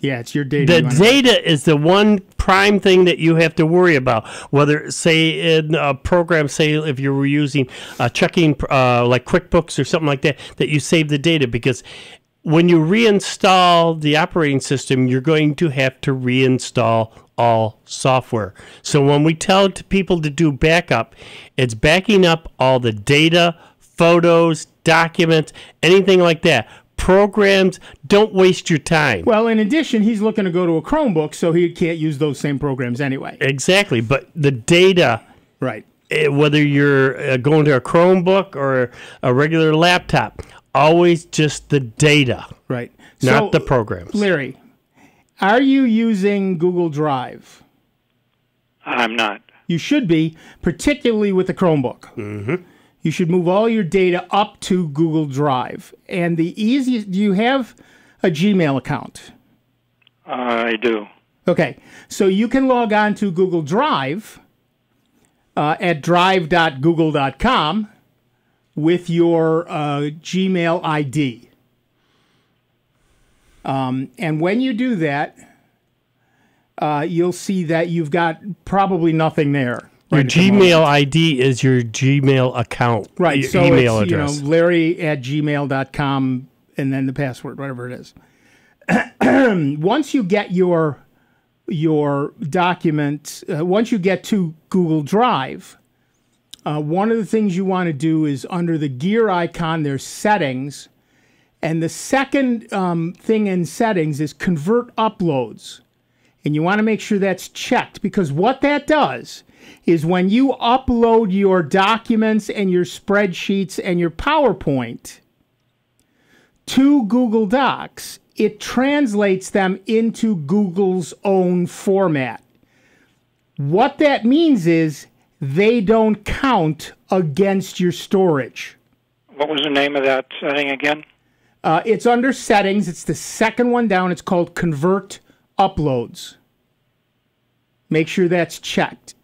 Yeah, it's your data.
The data is the one prime thing that you have to worry about. Whether, say, in a program, say, if you were using checking like QuickBooks or something like that, that you save the data. Because when you reinstall the operating system, you're going to have to reinstall all software. So when we tell people to do backup, it's backing up all the data, photos, documents, anything like that. Programs, don't waste your time.
Well, in addition, he's looking to go to a Chromebook, so he can't use those same programs anyway.
Exactly, but the data,
right?
Whether you're going to a Chromebook or a regular laptop, always just the data,
right?
Not the programs.
Larry, are you using Google Drive?
I'm not.
You should be, particularly with the Chromebook.
Mm-hmm.
You should move all your data up to Google Drive. And the easiest, do you have a Gmail account?
I do.
Okay, so you can log on to Google Drive at drive.google.com with your Gmail ID. And when you do that, you'll see that you've got probably nothing there.
Your Gmail ID is your Gmail account.
Right,
your
so
email
it's,
address.
Larry at gmail.com and then the password, whatever it is. Once you get your document, once you get to Google Drive, one of the things you want to do is under the gear icon, there's settings. And the second thing in settings is convert uploads. And you want to make sure that's checked, because what that does is when you upload your documents and your spreadsheets and your PowerPoint to Google Docs, it translates them into Google's own format. What that means is they don't count against your storage.
What was the name of that setting again?
It's under settings. It's the second one down. It's called convert uploads. Make sure that's checked.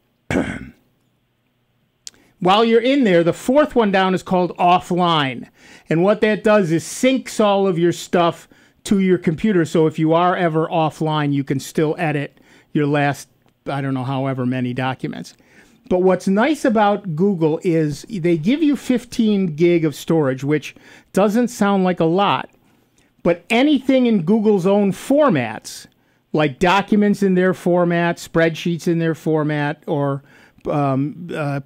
While you're in there, the fourth one down is called offline. And what that does is syncs all of your stuff to your computer. So if you are ever offline, you can still edit your last, I don't know, however many documents. But what's nice about Google is they give you 15 gig of storage, which doesn't sound like a lot. But anything in Google's own formats, like documents in their format, spreadsheets in their format, or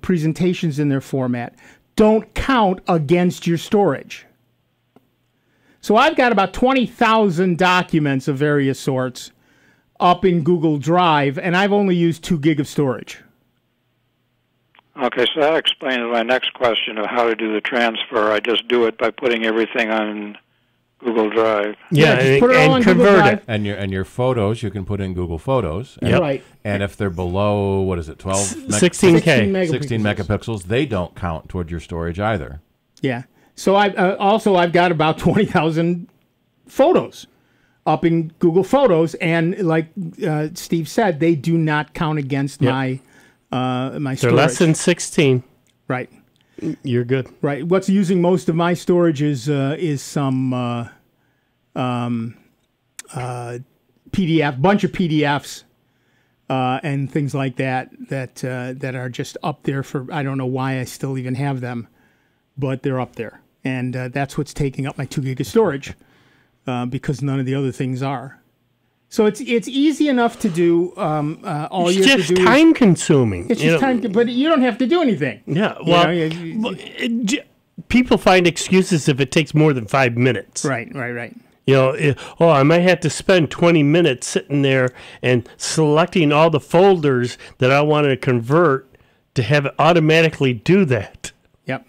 presentations in their format, don't count against your storage. So I've got about 20,000 documents of various sorts up in Google Drive, and I've only used 2 gig of storage.
Okay, so that explains my next question of how to do the transfer. I just do it by putting everything on Google Drive.
Yeah,
just put it all on Google
convert
Drive.
it.
And your photos, you can put in Google Photos. And,
Yep.
Right.
And if they're below, what is it, 12?
16K.
16 megapixels, they don't count toward your storage either.
Yeah. So I've got about 20,000 photos up in Google Photos, and like Steve said, they do not count against my my
They're
storage.
less than 16.
Right.
You're good.
Right. What's using most of my storage is some PDF, bunch of PDFs and things like that that are just up there for, I don't know why I still even have them, but they're up there, and that's what's taking up my 2 gig of storage because none of the other things are. So it's easy enough to do. All you have to do
just time consuming.
It's just time, but you don't have to do anything.
Yeah, well, people find excuses if it takes more than 5 minutes.
Right.
You know, I might have to spend 20 minutes sitting there and selecting all the folders that I want to convert to have it automatically do that.
Yep.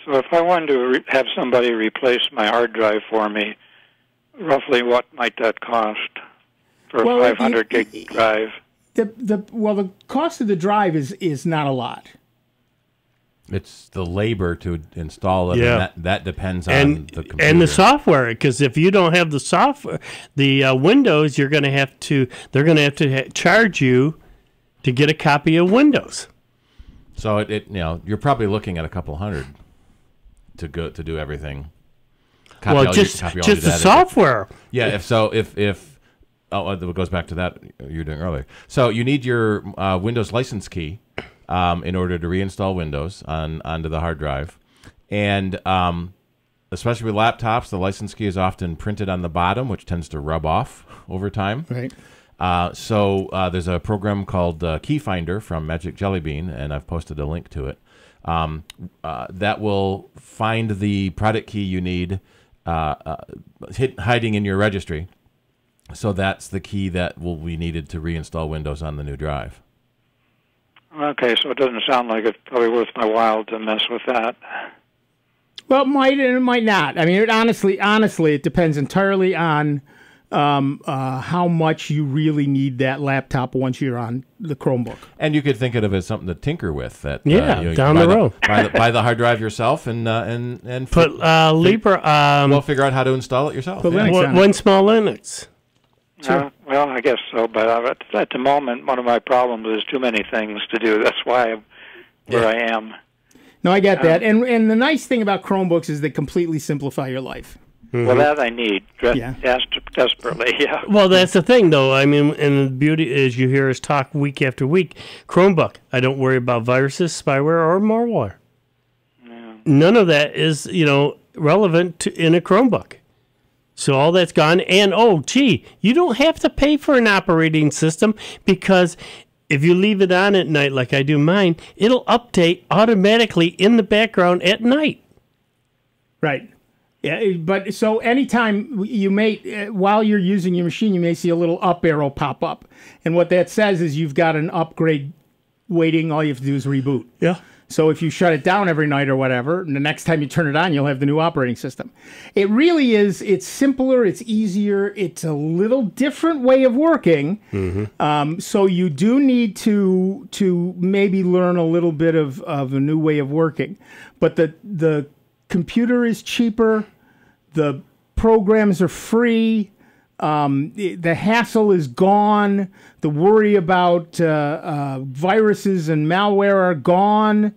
So if I wanted to have somebody replace my hard drive for me, roughly what might that cost for a 500 gig drive?
The cost of the drive is not a lot.
It's the labor to install it,
Yeah.
and that depends on the computer.
And the software, because if you don't have the software, the Windows, they're going to have to charge you to get a copy of Windows.
So you're probably looking at a couple hundred to do everything.
Well, just the software.
Yeah. It goes back to that you were doing earlier. So you need your Windows license key in order to reinstall Windows onto the hard drive, and especially with laptops, the license key is often printed on the bottom, which tends to rub off over time.
Right.
So there's a program called Key Finder from Magic Jelly Bean, and I've posted a link to it. That will find the product key you need hiding in your registry. So that's the key that will be needed to reinstall Windows on the new drive.
Okay, so it doesn't sound like it's probably worth my while to mess with that.
Well, it might and it might not. I mean, honestly, it depends entirely on how much you really need that laptop once you're on the Chromebook.
And you could think of it as something to tinker with. That
down the road,
buy the hard drive yourself and
put Libre.
We'll figure out how to install it yourself.
Put one small Linux.
Sure. Well, I guess so, but at the moment, one of my problems is too many things to do. That's why I'm where I am.
No, I get that. And the nice thing about Chromebooks is they completely simplify your life.
Mm-hmm.
Well, that I need desperately, yeah.
Well, that's the thing, though. I mean, and the beauty is you hear us talk week after week. Chromebook, I don't worry about viruses, spyware, or malware. Yeah. None of that is, relevant in a Chromebook. So all that's gone. And, you don't have to pay for an operating system because if you leave it on at night like I do mine, it'll update automatically in the background at night.
Right. Yeah, but so anytime you while you're using your machine, you may see a little up arrow pop up. And what that says is you've got an upgrade waiting. All you have to do is reboot.
Yeah.
So if you shut it down every night or whatever, and the next time you turn it on, you'll have the new operating system. It really is. It's simpler. It's easier. It's a little different way of working. Mm-hmm. So you do need to maybe learn a little bit of a new way of working. But the computer is cheaper. The programs are free. The hassle is gone. The worry about viruses and malware are gone.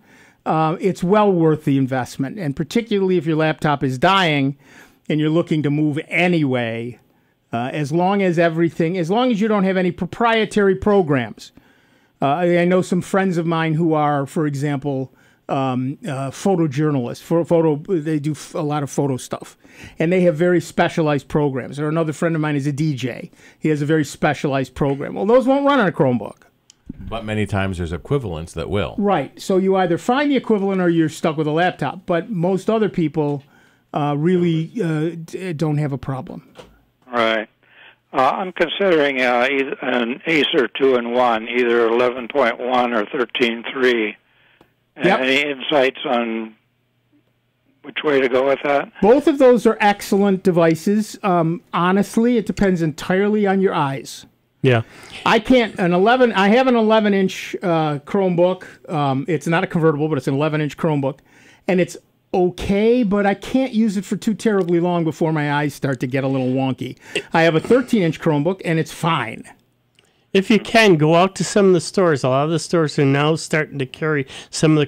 It's well worth the investment, and particularly if your laptop is dying and you're looking to move anyway, as long as you don't have any proprietary programs. I know some friends of mine who are, for example, photojournalists. They do a lot of photo stuff, and they have very specialized programs. Or another friend of mine is a DJ. He has a very specialized program. Well, those won't run on a Chromebook.
But many times there's equivalents that will.
Right. So you either find the equivalent or you're stuck with a laptop. But most other people really don't have a problem.
Right. I'm considering either an Acer 2-in-1, either 11.1 or 13.3.
Yep.
Any insights on which way to go with that?
Both of those are excellent devices. Honestly, it depends entirely on your eyes.
Yeah.
I have an 11-inch Chromebook. It's not a convertible, but it's an 11-inch Chromebook. And it's okay, but I can't use it for too terribly long before my eyes start to get a little wonky. I have a 13-inch Chromebook, and it's fine.
If you can, go out to some of the stores. A lot of the stores are now starting to carry some of the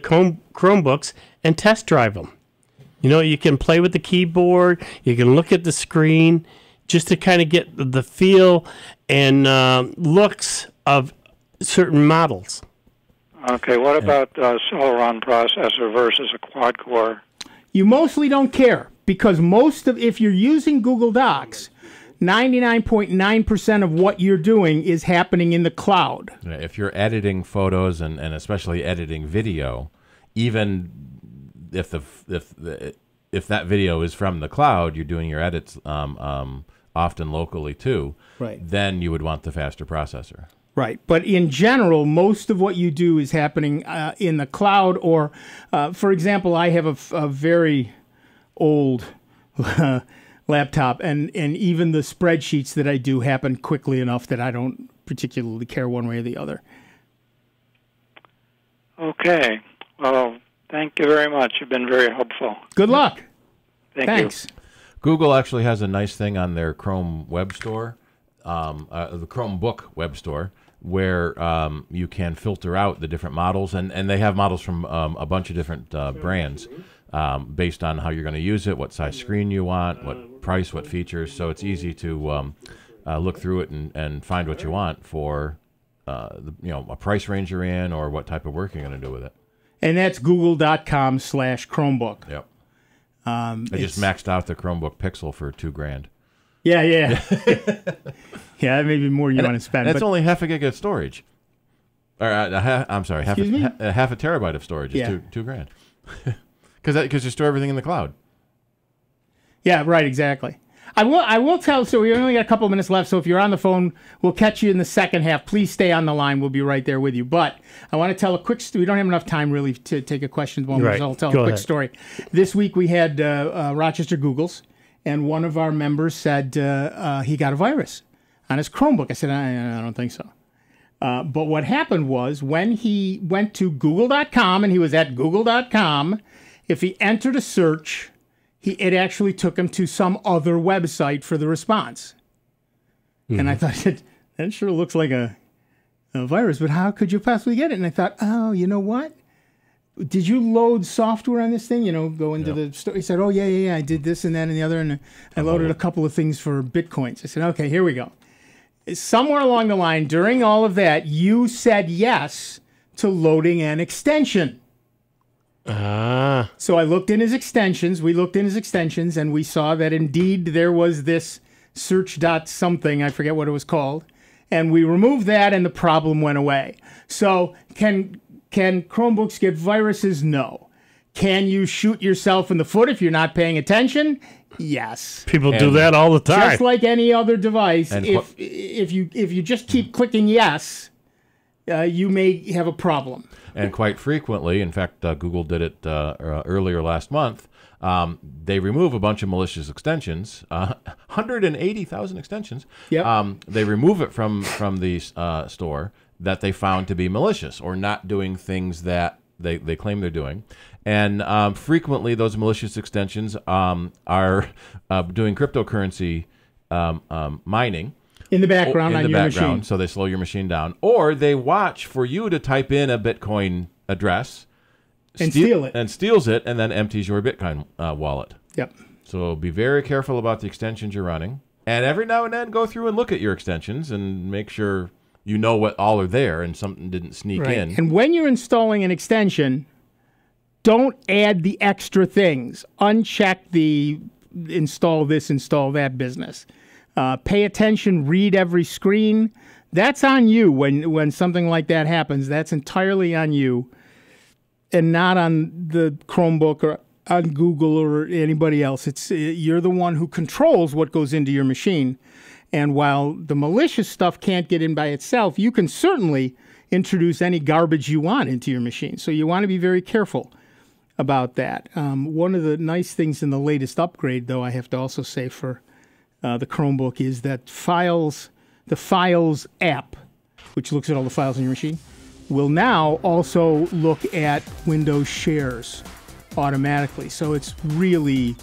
Chromebooks and test drive them. You know, you can play with the keyboard. You can look at the screen just to kind of get the feel and looks of certain models.
Okay, what about Celeron processor versus a quad-core?
You mostly don't care because if you're using Google Docs, 99.9% of what you're doing is happening in the cloud.
Yeah, if you're editing photos and especially editing video, even if that video is from the cloud, you're doing your edits often locally too.
Right.
Then you would want the faster processor.
Right. But in general, most of what you do is happening in the cloud or, for example, I have a very old laptop, and even the spreadsheets that I do happen quickly enough that I don't particularly care one way or the other.
Okay. Well, thank you very much. You've been very helpful.
Good luck.
Thanks.
You.
Google actually has a nice thing on their Chrome web store, the Chromebook web store, where you can filter out the different models, and they have models from a bunch of different brands based on how you're going to use it, what size screen you want, what price, what features. So it's easy to look through it and find what you want for a price range you're in or what type of work you're going to do with it.
And that's google.com/Chromebook.
Yep. I just maxed out the Chromebook Pixel for $2,000.
Yeah. Yeah, maybe more you want to spend.
That's only half a gig of storage. Or I'm sorry, half a terabyte of storage is $2,000. Because you store everything in the cloud.
Yeah, right, exactly. I will tell, so we only got a couple of minutes left, so if you're on the phone, we'll catch you in the second half. Please stay on the line. We'll be right there with you. But I want to tell a quick story. We don't have enough time, really, to take a question at the moment,
right.
so I'll tell
Go
a quick
ahead.
story. This week we had Rochester Googles, and one of our members said he got a virus on his Chromebook. I said, I don't think so. But what happened was when he went to google.com, and he was at google.com, if he entered a search, it actually took him to some other website for the response. Mm-hmm. And I thought, that sure looks like a virus, but how could you possibly get it? And I thought, oh, you know what? Did you load software on this thing? Go into the store. He said, oh, yeah, I did this and that and the other, and I loaded a couple of things for Bitcoins. I said, okay, here we go. Somewhere along the line, during all of that, you said yes to loading an extension. So I looked in his extensions. We looked in his extensions, and we saw that indeed there was this search dot something. I forget what it was called. And we removed that, and the problem went away. So can Chromebooks get viruses? No. Can you shoot yourself in the foot if you're not paying attention? Yes.
People do that all the time.
Just like any other device, if you just keep clicking yes, you may have a problem.
And quite frequently, in fact, Google did it earlier last month, they remove a bunch of malicious extensions, 180,000 extensions.
Yep.
They remove it from the store that they found to be malicious or not doing things that they claim they're doing. And frequently, those malicious extensions are doing cryptocurrency mining.
In the background on your machine.
So they slow your machine down. Or they watch for you to type in a Bitcoin address.
And steal it.
And steals it and then empties your Bitcoin wallet.
Yep.
So be very careful about the extensions you're running. And every now and then go through and look at your extensions and make sure you know what all are there and something didn't sneak in.
And when you're installing an extension, don't add the extra things. Uncheck the install this, install that business. Pay attention, read every screen. That's on you when something like that happens. That's entirely on you and not on the Chromebook or on Google or anybody else. You're the one who controls what goes into your machine. And while the malicious stuff can't get in by itself, you can certainly introduce any garbage you want into your machine. So you want to be very careful about that. One of the nice things in the latest upgrade, though, I have to also say for the Chromebook, is that the Files app, which looks at all the files in your machine, will now also look at Windows shares automatically. So it's really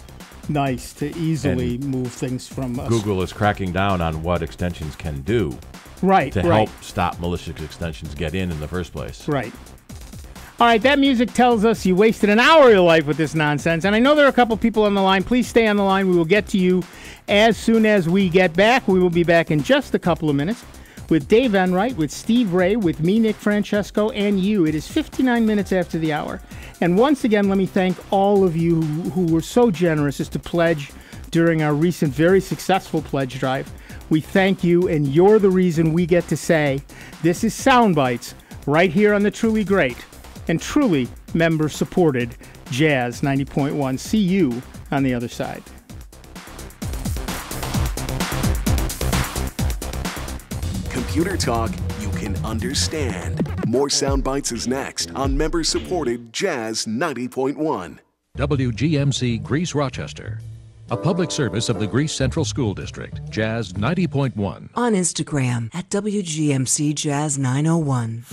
nice to easily move things from us.
Google is cracking down on what extensions can do.
Right,
to help stop malicious extensions get in the first place.
Right. All right, that music tells us you wasted an hour of your life with this nonsense. And I know there are a couple people on the line. Please stay on the line. We will get to you as soon as we get back. We will be back in just a couple of minutes with Dave Enright, with Steve Ray, with me, Nick Francesco, and you. It is 59 minutes after the hour. And once again, let me thank all of you who were so generous as to pledge during our recent very successful pledge drive. We thank you, and you're the reason we get to say this is Sound Bytes right here on the truly great and truly member-supported Jazz 90.1. See you on the other side.
Computer talk you can understand. More Sound Bytes is next on member-supported Jazz 90.1.
WGMC Greece Rochester. A public service of the Greece Central School District, Jazz 90.1.
On Instagram at WGMC Jazz 901.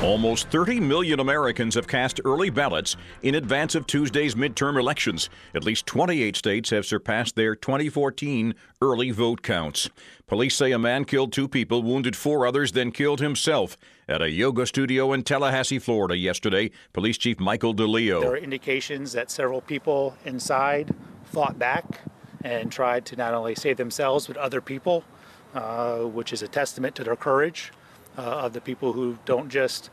Almost 30 million Americans have cast early ballots in advance of Tuesday's midterm elections. At least 28 states have surpassed their 2014 early vote counts. Police say a man killed 2 people, wounded 4 others, then killed himself at a yoga studio in Tallahassee, Florida yesterday. Police Chief Michael DeLeo.
There are indications that several people inside fought back and tried to not only save themselves but other people, which is a testament to their courage of the people who don't just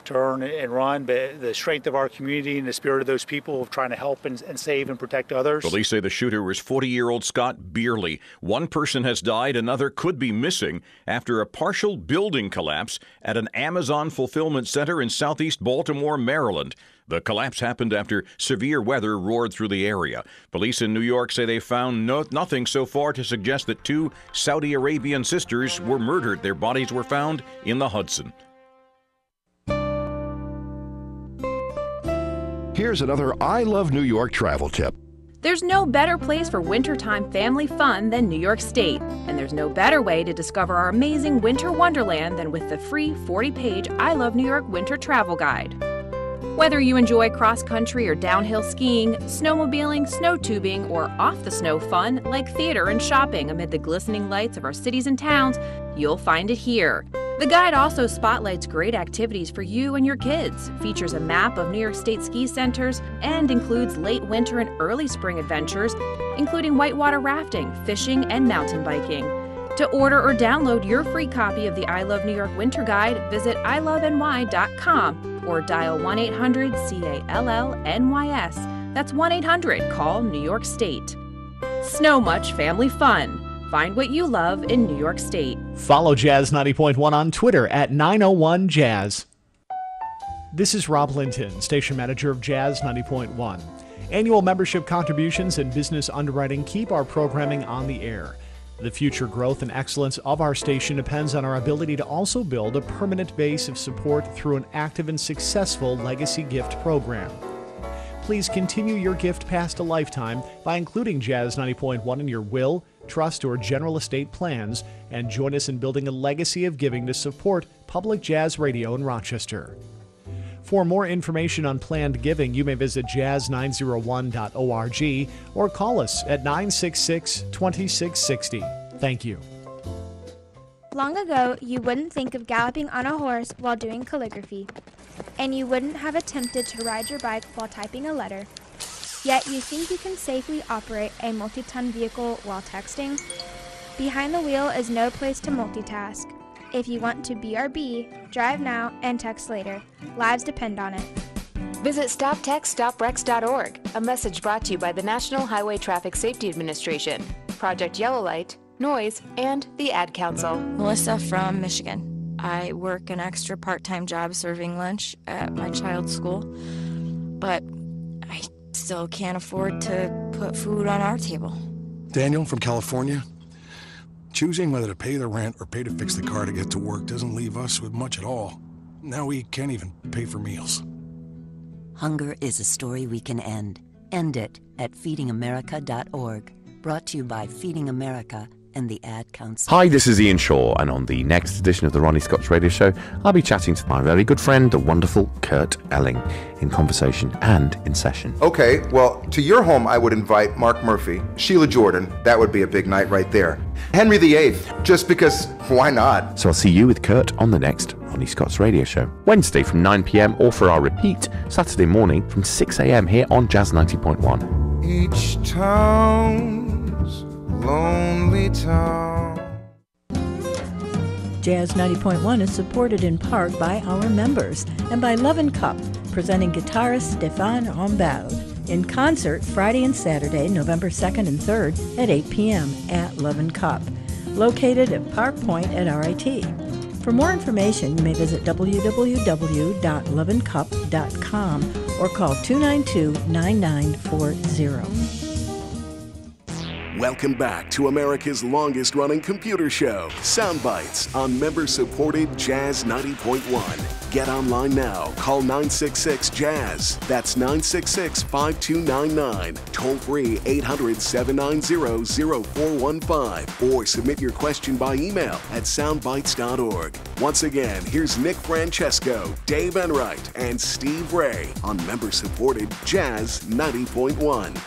turn and run, but the strength of our community and the spirit of those people of trying to help and save and protect others.
Police say the shooter was 40-year-old Scott Beerley. 1 person has died, another could be missing after a partial building collapse at an Amazon fulfillment center in southeast Baltimore, Maryland. The collapse happened after severe weather roared through the area. Police in New York say they found nothing so far to suggest that 2 Saudi Arabian sisters were murdered. Their bodies were found in the Hudson.
Here's another I Love New York travel tip.
There's no better place for wintertime family fun than New York State. And there's no better way to discover our amazing winter wonderland than with the free 40-page I Love New York Winter Travel Guide. Whether you enjoy cross-country or downhill skiing, snowmobiling, snow tubing, or off-the-snow fun like theater and shopping amid the glistening lights of our cities and towns, you'll find it here. The guide also spotlights great activities for you and your kids, features a map of New York State ski centers, and includes late winter and early spring adventures, including whitewater rafting, fishing, and mountain biking. To order or download your free copy of the I Love New York Winter Guide, visit iloveny.com or dial 1-800-CALL-NYS. That's 1-800-CALL New York State. Snow Much Family Fun. Find what you love in New York State.
Follow Jazz 90.1 on Twitter at 901Jazz. This is Rob Linton, station manager of Jazz 90.1. Annual membership contributions and business underwriting keep our programming on the air. The future growth and excellence of our station depends on our ability to also build a permanent base of support through an active and successful legacy gift program. Please continue your gift past a lifetime by including Jazz 90.1 in your will, trust, or general estate plans, and join us in building a legacy of giving to support public jazz radio in Rochester. For more information on planned giving, you may visit jazz901.org or call us at 966-2660. Thank you.
Long ago, you wouldn't think of galloping on a horse while doing calligraphy, and you wouldn't have attempted to ride your bike while typing a letter. Yet you think you can safely operate a multi-ton vehicle while texting? Behind the wheel is no place to multitask. If you want to BRB, drive now and text later. Lives depend on it.
Visit StopTextStopWrecks.org, a message brought to you by the National Highway Traffic Safety Administration, Project Yellow Light, Noise, and the Ad Council.
Melissa from Michigan. I work an extra part-time job serving lunch at my child's school, but I still can't afford to put food on our table.
Daniel from California. Choosing whether to pay the rent or pay to fix the car to get to work doesn't leave us with much at all. Now we can't even pay for meals.
Hunger is a story we can end. End it at feedingamerica.org. Brought to you by Feeding America and the Ad Council.
Hi, this is Ian Shaw, and on the next edition of the Ronnie Scott's Radio Show, I'll be chatting to my very good friend, the wonderful Kurt Elling, in conversation and in session.
Okay, well, to your home I would invite Mark Murphy, Sheila Jordan. That would be a big night right there. Henry VIII, just because, why not?
So I'll see you with Kurt on the next Ronnie Scott's Radio Show, Wednesday from 9 p.m, or for our repeat, Saturday morning from 6 a.m. here on Jazz 90.1.
Each town's lonely town.
Jazz 90.1 is supported in part by our members and by Love & Cup, presenting guitarist Stéphane Rambal in concert Friday and Saturday, November 2nd and 3rd at 8 p.m. at Love & Cup, located at Park Point at RIT. For more information, you may visit www.loveandcup.com or call 292-9940.
Welcome back to America's longest-running computer show, Sound Bytes, on member-supported Jazz 90.1. Get online now. Call 966-JAZZ. That's 966-5299. Toll-free 800-790-0415. Or submit your question by email at soundbytes.org. Once again, here's Nick Francesco, Dave Enright, and Steve Ray on member-supported Jazz 90.1.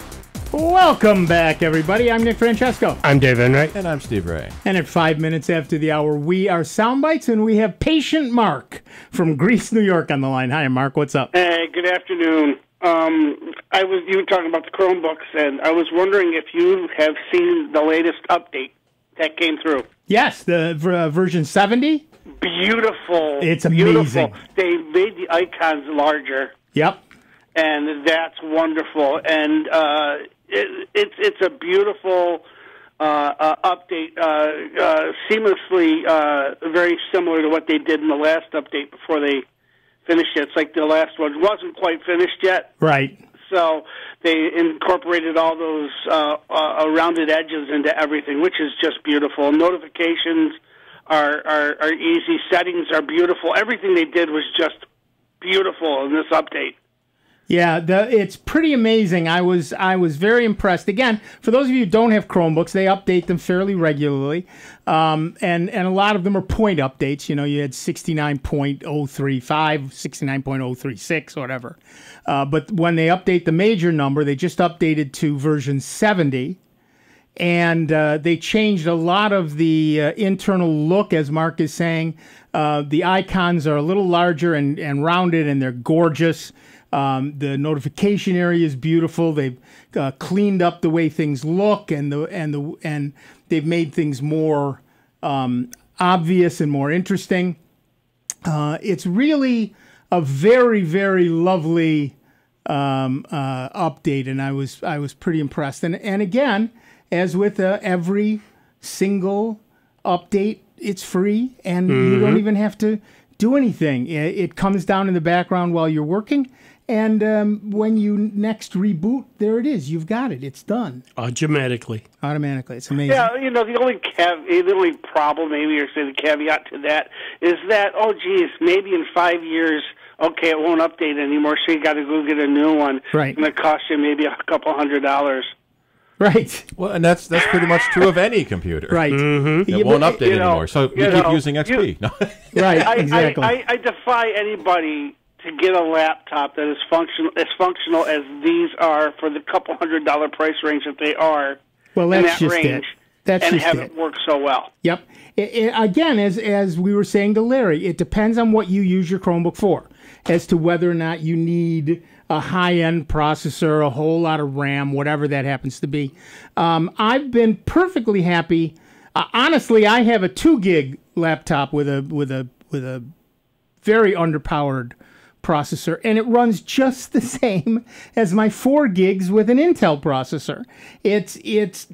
Welcome back, everybody. I'm Nick Francesco.
I'm Dave Enright.
And I'm Steve Ray.
And at 5 minutes after the hour, we are Soundbites, and we have Patient Mark from Greece, New York on the line. Hi, Mark. What's up?
Hey, good afternoon. You were talking about the Chromebooks, and I was wondering if you have seen the latest update that came through.
Yes, the version 70.
Beautiful.
It's
beautiful.
amazing.
They made the icons larger.
Yep.
And that's wonderful. And it's a beautiful update, seamlessly very similar to what they did in the last update before they finished it. It's like the last one wasn't quite finished yet.
Right.
So they incorporated all those rounded edges into everything, which is just beautiful. Notifications are easy. Settings are beautiful. Everything they did was just beautiful in this update.
Yeah, it's pretty amazing. I was very impressed. Again, for those of you who don't have Chromebooks, they update them fairly regularly, and a lot of them are point updates. You know, you had 69.035, 69.036, whatever. But when they update the major number, they just updated to version 70, and they changed a lot of the internal look, as Mark is saying. The icons are a little larger and rounded, and they're gorgeous. The notification area is beautiful. They've cleaned up the way things look, and they've made things more obvious and more interesting. It's really a very, very lovely update, and I was pretty impressed. And again, as with every single update, it's free, and you don't even have to do anything. It comes down in the background while you're working. And when you next reboot, there it is. You've got it. It's done.
Automatically.
It's amazing.
Yeah, you know, the only problem, maybe, or say the caveat to that, is that, oh, geez, maybe in 5 years, okay, it won't update anymore, so you got to go get a new one.
Right.
And it costs you maybe a couple $100.
Right.
Well, and that's pretty much true of any computer.
Right.
Mm-hmm. It won't update anymore, so you keep using XP.
Right, exactly.
I defy anybody to get a laptop that is functional as these are for the couple $100 price range that they are.
Well,
in
that's
that
just
range,
it.
and have it work so well.
Yep. Again, as we were saying to Larry, it depends on what you use your Chromebook for, as to whether or not you need a high-end processor, a whole lot of RAM, whatever that happens to be. I've been perfectly happy. Honestly, I have a 2 gig laptop with a very underpowered processor, and it runs just the same as my 4 gigs with an Intel processor. It's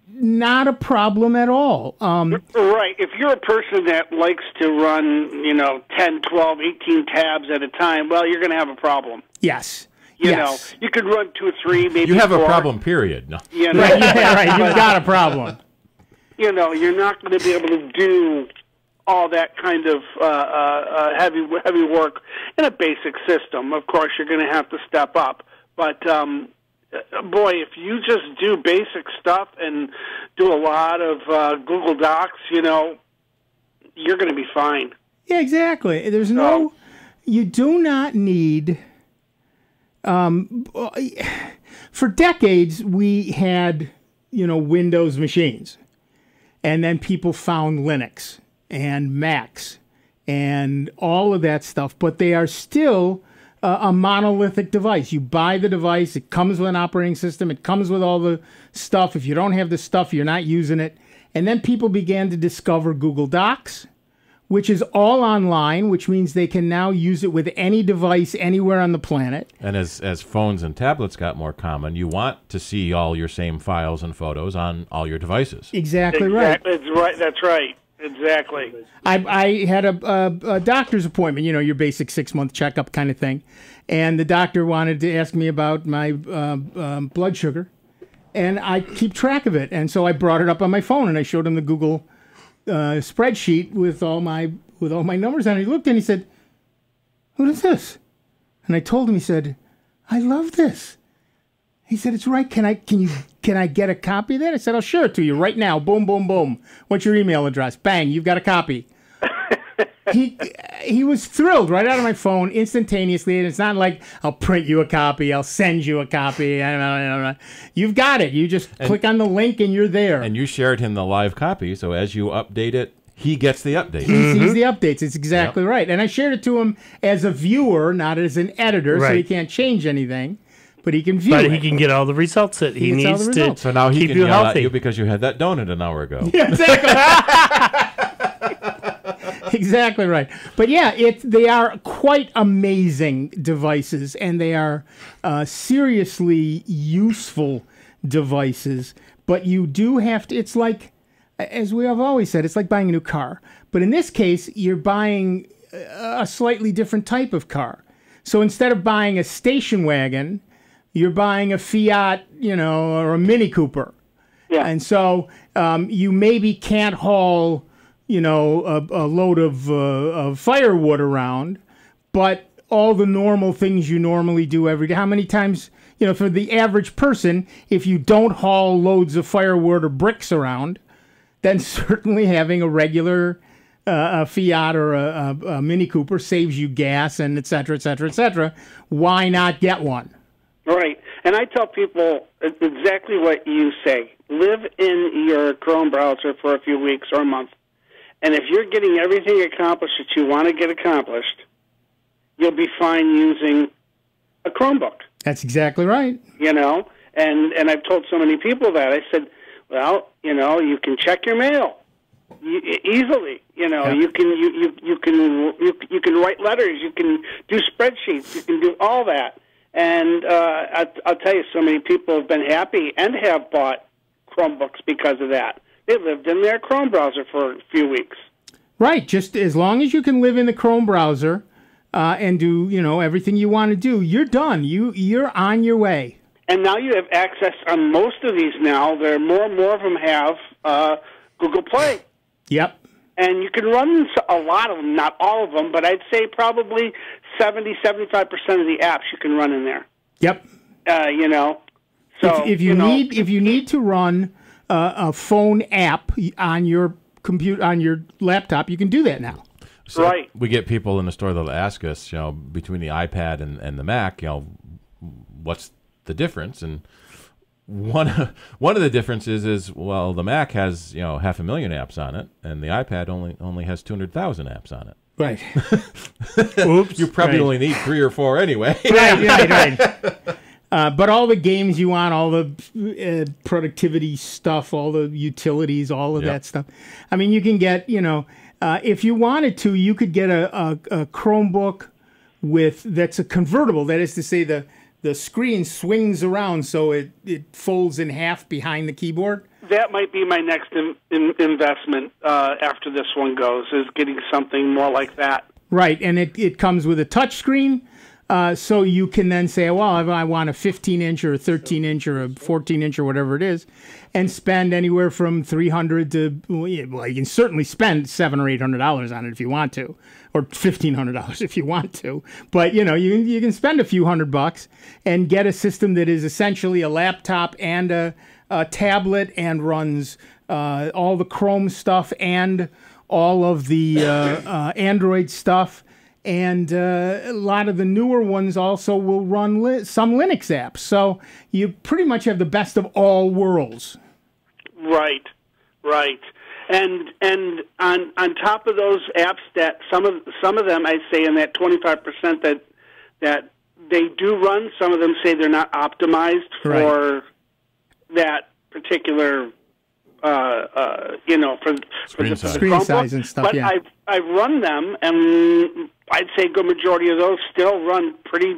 not a problem at all.
Right. If you're a person that likes to run, 10, 12, 18 tabs at a time, well, you're going to have a problem.
Yes.
You know, you could run 2 or 3, maybe
you have
4.
a problem, period. No.
You know?
Right, You've got a problem.
You know, you're not going to be able to do all that kind of heavy work in a basic system. Of course, you're going to have to step up. But, boy, if you just do basic stuff and do a lot of Google Docs, you know, you're going to be fine.
Yeah, exactly. There's no... You do not need... for decades, we had, Windows machines. And then people found Linux and Macs and all of that stuff. But they are still a monolithic device. You buy the device. It comes with an operating system. It comes with all the stuff. If you don't have the stuff, you're not using it. And then people began to discover Google Docs, which is all online, which means they can now use it with any device anywhere on the planet.
And as phones and tablets got more common, you want to see all your same files and photos on all your devices.
Exactly right.
That's right. Exactly.
I had a doctor's appointment, your basic 6-month checkup kind of thing. And the doctor wanted to ask me about my blood sugar. And I keep track of it. And so I brought it up on my phone and I showed him the Google spreadsheet with all my numbers on it. He looked and he said, "What is this?" And I told him. He said, "I love this." He said, "It's right. Can I get a copy of that?" I said, "I'll share it to you right now. Boom, boom, boom. What's your email address? Bang, you've got a copy." He was thrilled right out of my phone instantaneously, and it's not like I'll print you a copy, I'll send you a copy. You've got it. You just click on the link and you're there.
And you shared him the live copy, so as you update it, he gets the update.
He sees the updates. It's exactly right. And I shared it to him as a viewer, not as an editor, so he can't change anything. But he can view it.
But he can get all the results that he needs to
So now he
keep
can
you
yell
healthy.
at you because you had that donut an hour ago.
Yeah, exactly. Exactly right. But yeah, they are quite amazing devices, and they are seriously useful devices. But you do have to, it's like, as we have always said, it's like buying a new car. But in this case, you're buying a slightly different type of car. So instead of buying a station wagon, you're buying a Fiat, or a Mini Cooper. Yeah. And so you maybe can't haul, a load of firewood around, but all the normal things you normally do every day. How many times, for the average person, if you don't haul loads of firewood or bricks around, then certainly having a regular a Fiat or a Mini Cooper saves you gas and et cetera, et cetera, et cetera. Why not get one?
Right. And I tell people exactly what you say. Live in your Chrome browser for a few weeks or a month. And if you're getting everything accomplished that you want to get accomplished, you'll be fine using a Chromebook.
That's exactly right.
And I've told so many people that. I said, well, you can check your mail easily. You can write letters, you can do spreadsheets, you can do all that. And I'll tell you, so many people have been happy and have bought Chromebooks because of that. They lived in their Chrome browser for a few weeks.
Right. Just as long as you can live in the Chrome browser and do, everything you want to do, you're done. You're on your way.
And now you have access on most of these now. There are more and more of them have Google Play.
Yep.
And you can run a lot of them, not all of them, but I'd say probably 75% of the apps you can run in there.
Yep.
So
if you need to run a phone app on your computer, on your laptop, you can do that now.
So right. We get people in the store that'll ask us, between the iPad and the Mac, what's the difference? And one of the differences is, well, the Mac has 500,000 apps on it, and the iPad only has 200,000 apps on it.
Right.
Oops. You probably only need 3 or 4 anyway.
Right. But all the games you want, all the productivity stuff, all the utilities, all of that stuff. I mean, you can get, if you wanted to, you could get a Chromebook that's a convertible. That is to say, the screen swings around so it folds in half behind the keyboard.
That might be my next investment after this one goes, is getting something more like that.
Right, and it comes with a touch screen, So you can then say, well, if I want a 15-inch or a 13-inch or a 14-inch or whatever it is, and spend anywhere from $300 to, well, you can certainly spend $700 or $800 on it if you want to, or $1,500 if you want to. But you can spend a few $100 and get a system that is essentially a laptop and a tablet and runs all the Chrome stuff and all of the Android stuff. And a lot of the newer ones also will run some Linux apps. So you pretty much have the best of all worlds.
Right. And on top of those apps, that some of them, I say in that 25% that they do run, some of them say they're not optimized for that particular for the
screen size and stuff.
But
yeah.
I've run them, and I'd say a good majority of those still run pretty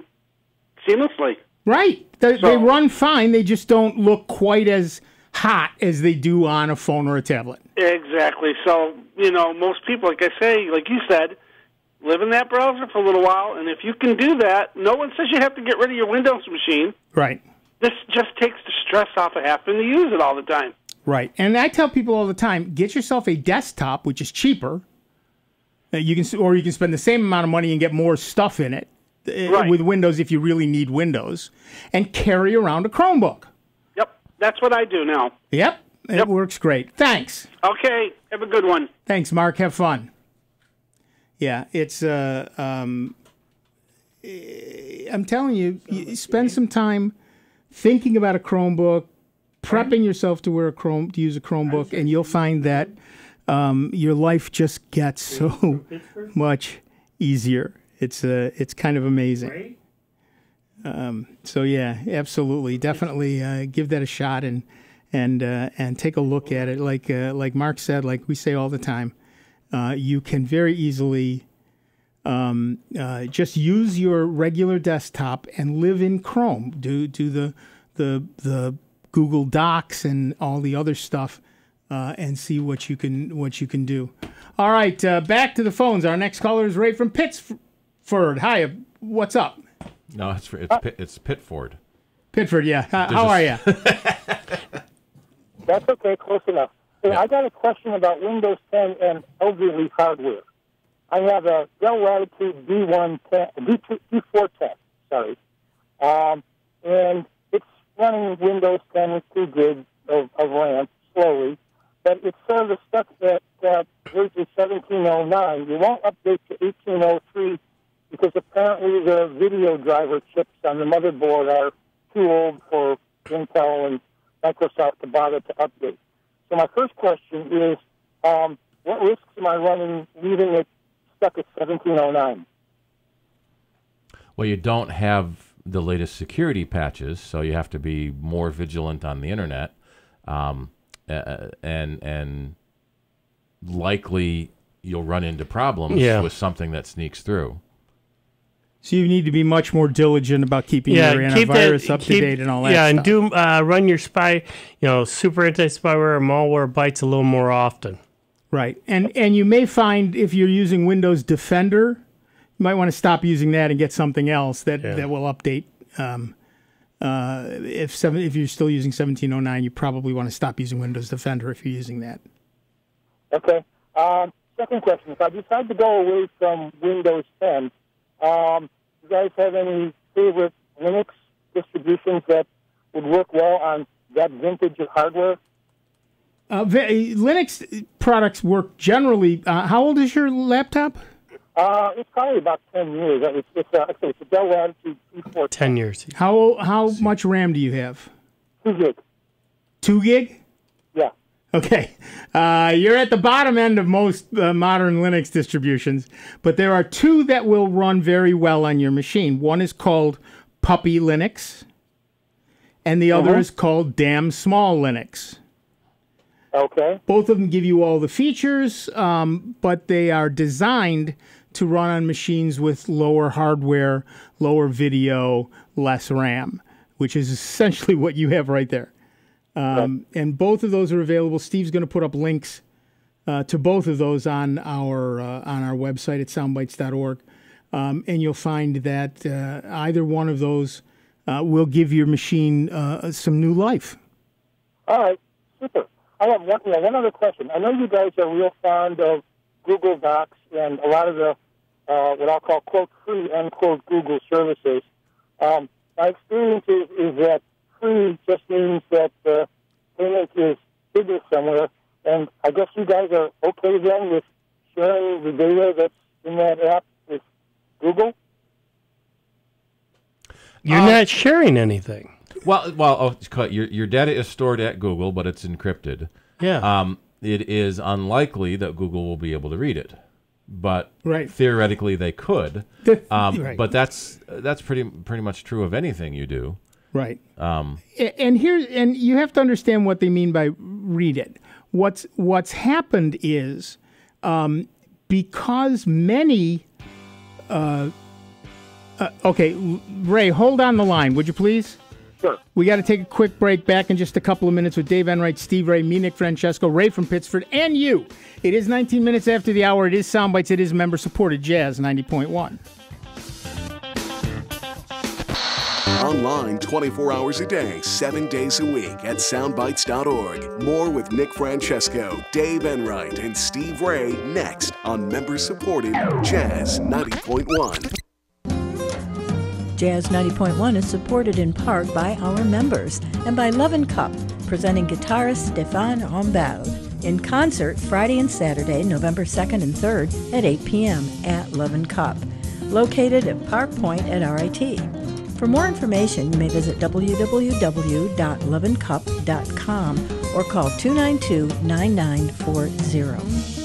seamlessly.
Right. They run fine. They just don't look quite as hot as they do on a phone or a tablet.
Exactly. So, most people, like I say, like you said, live in that browser for a little while, and if you can do that, no one says you have to get rid of your Windows machine.
Right.
This just takes the stress off of having to use it all the time.
Right. And I tell people all the time, get yourself a desktop, which is cheaper. You can spend the same amount of money and get more stuff in it with Windows if you really need Windows, and carry around a Chromebook.
Yep. That's what I do now.
Yep. It works great. Thanks.
Okay. Have a good one.
Thanks, Mark. Have fun. Yeah, it's I'm telling you, spend some time thinking about a Chromebook, prepping yourself to use a Chromebook, and you'll find that your life just gets so much easier. It's kind of amazing. So yeah, absolutely, definitely give that a shot and take a look at it. Like Mark said, like we say all the time, you can very easily just use your regular desktop and live in Chrome. Do the Google Docs and all the other stuff, and see what you can do. All right, back to the phones. Our next caller is Ray from Pittsford. Hi, what's up?
No, it's Pitford.
Pittsford, yeah. How are you?
That's okay, close enough. Hey, I got a question about Windows 10 and elderly hardware. I have a Dell Latitude D410, sorry, and it's running Windows 10 with 2 gigs of RAM slowly, but it's sort of stuck at version 1709. You won't update to 1803 because apparently the video driver chips on the motherboard are too old for Intel and Microsoft to bother to update. So my first question is, what risks am I running leaving it stuck at 1709?
Well, you don't have the latest security patches, so you have to be more vigilant on the internet, and likely you'll run into problems with something that sneaks through.
So you need to be much more diligent about keeping your antivirus up to date and all that stuff.
And run your super anti-spyware or malware Bytes a little more often.
Right. And you may find if you're using Windows Defender, you might want to stop using that and get something else that will update. If you're still using 1709, you probably want to stop using Windows Defender if you're using that.
Okay. Second question. If I decide to go away from Windows 10, you guys have any favorite Linux distributions that would work well on that vintage of hardware?
Linux products work generally. How old is your laptop?
It's probably about 10 years. It's a Dell Latitude P4.
10 years.
How much RAM do you have?
2 gig.
2 gig?
Yeah.
Okay. You're at the bottom end of most modern Linux distributions, but there are 2 that will run very well on your machine. One is called Puppy Linux, and the other is called Damn Small Linux.
Okay.
Both of them give you all the features, but they are designed to run on machines with lower hardware, lower video, less RAM, which is essentially what you have right there. And both of those are available. Steve's going to put up links to both of those on our website at soundbytes.org. and you'll find that either one of those will give your machine some new life.
All right, super. I have one other question. I know you guys are real fond of Google Docs and a lot of the what I'll call, quote, free, unquote, Google services. My experience is that free just means that the payment is hidden somewhere, and I guess you guys are okay then with sharing the data that's in that app with Google?
You're not sharing anything.
Your data is stored at Google, but it's encrypted.
Yeah.
It is unlikely that Google will be able to read it, but
right.
theoretically they could.
Right.
But that's pretty much true of anything you do.
Right. And you have to understand what they mean by read it. What's happened is because many. Okay, Ray, hold on the line, would you please?
Sure.
We got to take a quick break. Back in just a couple of minutes with Dave Enright, Steve Ray, me, Nick Francesco, Ray from Pittsford, and you. It is 19 minutes after the hour. It is Soundbites. It is member-supported Jazz 90.1.
Online 24 hours a day, 7 days a week at soundbites.org. More with Nick Francesco, Dave Enright, and Steve Ray next on member-supported Jazz 90.1.
Jazz 90.1 is supported in part by our members and by Love & Cup, presenting guitarist Stéphane Rambaud in concert Friday and Saturday, November 2nd and 3rd at 8 p.m. at Love & Cup, located at Park Point at RIT. For more information, you may visit www.loveandcup.com or call 292-9940.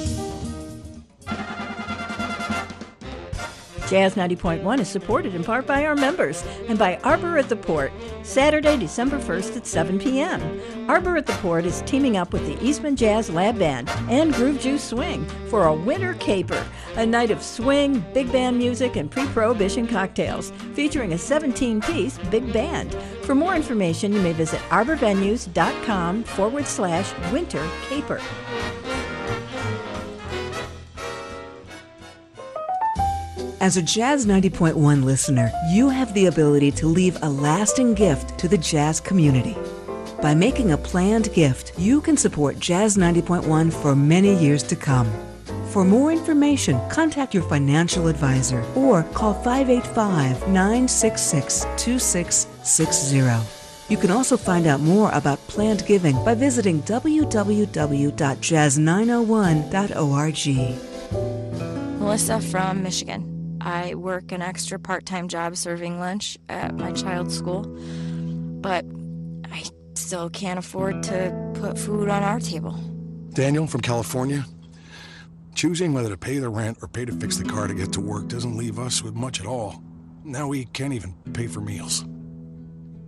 Jazz 90.1 is supported in part by our members and by Arbor at the Port, Saturday, December 1st at 7 p.m. Arbor at the Port is teaming up with the Eastman Jazz Lab Band and Groove Juice Swing for a winter caper, a night of swing, big band music, and pre-prohibition cocktails, featuring a 17-piece big band. For more information, you may visit arborvenues.com/winter caper.
As a Jazz 90.1 listener, you have the ability to leave a lasting gift to the jazz community. By making a planned gift, you can support Jazz 90.1 for many years to come. For more information, contact your financial advisor or call 585-966-2660. You can also find out more about planned giving by visiting www.jazz901.org.
Melissa from Michigan. I work an extra part-time job serving lunch at my child's school, but I still can't afford to put food on our table.
Daniel from California. Choosing whether to pay the rent or pay to fix the car to get to work doesn't leave us with much at all. Now we can't even pay for meals.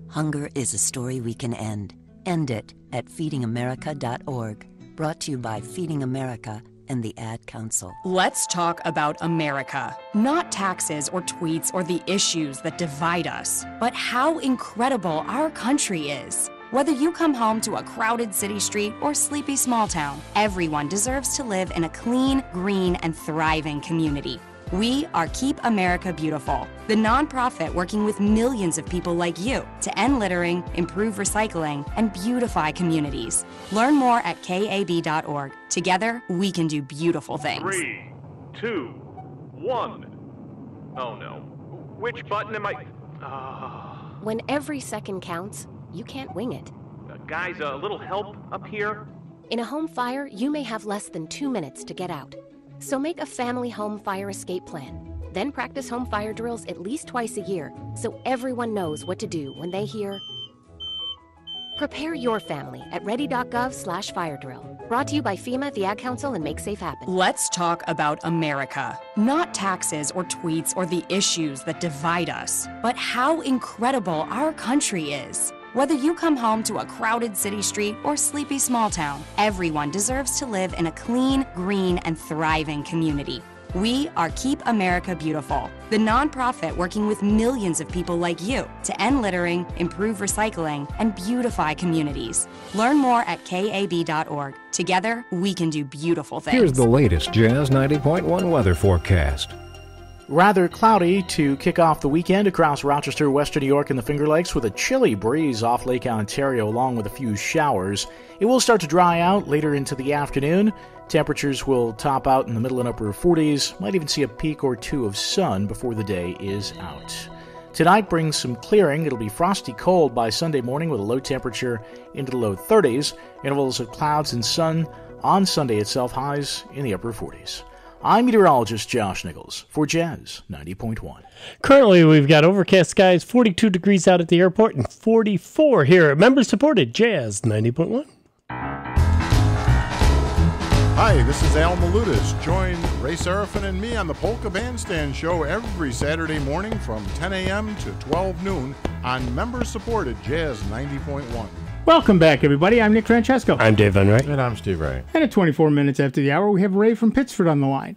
Hunger is a story we can end. End it at feedingamerica.org. Brought to you by Feeding America and the Ad Council.
Let's talk about America. Not taxes or tweets or the issues that divide us, but how incredible our country is. Whether you come home to a crowded city street or sleepy small town, everyone deserves to live in a clean, green, and thriving community. We are Keep America Beautiful, the nonprofit working with millions of people like you to end littering, improve recycling, and beautify communities. Learn more at KAB.org. Together, we can do beautiful things.
3, 2, 1. Oh no. Which button am I?
When every second counts, you can't wing it.
Guys, a little help up here?
In a home fire, you may have less than 2 minutes to get out. So make a family home fire escape plan. Then practice home fire drills at least twice a year so everyone knows what to do when they hear. Prepare your family at ready.gov/fire drill. Brought to you by FEMA, the Ad Council, and Make Safe Happen.
Let's talk about America. Not taxes or tweets or the issues that divide us, but how incredible our country is. Whether you come home to a crowded city street or sleepy small town, everyone deserves to live in a clean, green, and thriving community. We are Keep America Beautiful, the nonprofit working with millions of people like you to end littering, improve recycling, and beautify communities. Learn more at KAB.org. Together, we can do beautiful things.
Here's the latest Jazz 90.1 weather forecast.
Rather cloudy to kick off the weekend across Rochester, Western New York, and the Finger Lakes with a chilly breeze off Lake Ontario along with a few showers. It will start to dry out later into the afternoon. Temperatures will top out in the middle and upper 40s. Might even see a peak or two of sun before the day is out. Tonight brings some clearing. It'll be frosty cold by Sunday morning with a low temperature into the low 30s. Intervals of clouds and sun on Sunday itself, highs in the upper 40s. I'm meteorologist Josh Nichols for Jazz 90.1.
Currently, we've got overcast skies, 42 degrees out at the airport, and 44 here at member-supported Jazz 90.1.
Hi, this is Al Malutis. Join Ray Seraphin and me on the Polka Bandstand Show every Saturday morning from 10 a.m. to 12 noon on member-supported Jazz 90.1.
Welcome back, everybody. I'm Nick Francesco.
I'm Dave Enright.
And I'm Steve Ray.
And at 24 minutes after the hour, we have Ray from Pittsford on the line.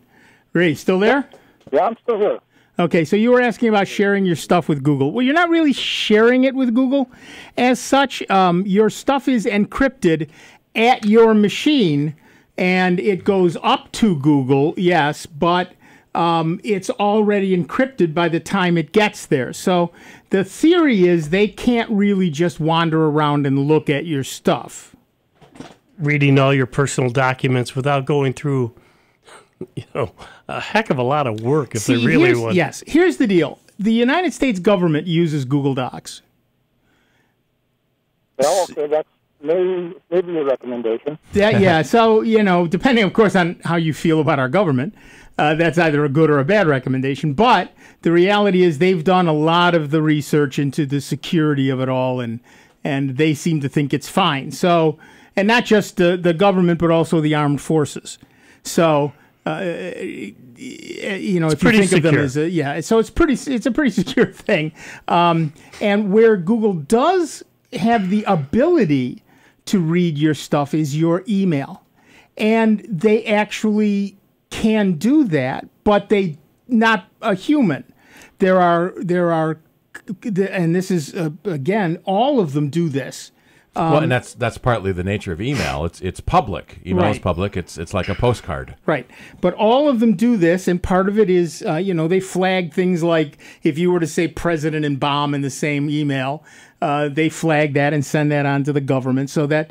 Ray, still there?
Yeah, I'm still here.
Okay, so you were asking about sharing your stuff with Google. Well, you're not really sharing it with Google. As such, your stuff is encrypted at your machine, and it goes up to Google, yes, but it's already encrypted by the time it gets there. So the theory is they can't really just wander around and look at your stuff.
Reading all your personal documents without going through, a heck of a lot of work if they really want.
Yes, here's the deal. The United States government uses Google Docs.
Well, okay, that's maybe a recommendation.
Yeah, so, depending, of course, on how you feel about our government, that's either a good or a bad recommendation. But the reality is they've done a lot of the research into the security of it all, and they seem to think it's fine. So, and not just the government, but also the armed forces. So, if you think of them as so it's a pretty secure thing. And where Google does have the ability to read your stuff is your email, and they actually can do that, but they not a human. There are, and this is again, all of them do this.
Well, and that's partly the nature of email. It's public. Email is
Right.
public. It's like a postcard.
Right. But all of them do this, and part of it is, they flag things like if you were to say president and bomb in the same email, they flag that and send that on to the government. So they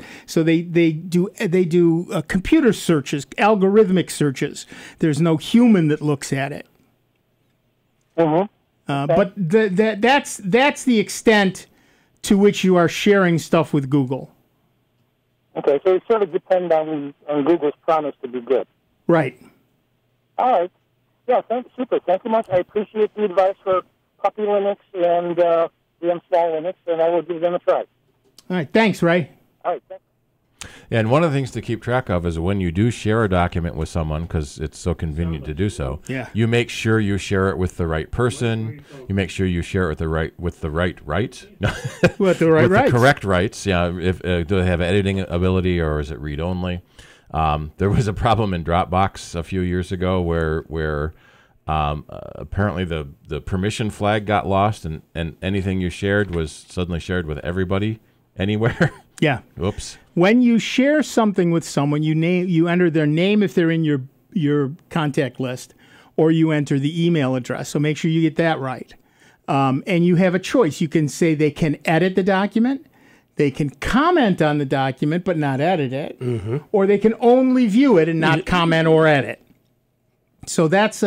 do computer searches, algorithmic searches. There's no human that looks at it. But that's the extent to which you are sharing stuff with Google.
Okay, so it sort of depends on Google's promise to be good.
Right.
All right. Yeah, super. Thank you much. I appreciate the advice for Puppy Linux and the install Linux, and I will give them a try.
All right. Thanks, Ray.
All right. Thanks.
And one of the things to keep track of is when you do share a document with someone, because it's so convenient to do so, you make sure you share it with the right person. You make sure you share it with the right rights.
With the right rights.
The correct rights. Yeah. If do they have editing ability or is it read only? There was a problem in Dropbox a few years ago where apparently the permission flag got lost and anything you shared was suddenly shared with everybody anywhere.
Yeah.
Oops.
When you share something with someone, you enter their name if they're in your contact list, or you enter the email address. So make sure you get that right. And you have a choice. You can say they can edit the document, they can comment on the document but not edit it, or they can only view it and not comment or edit. So that's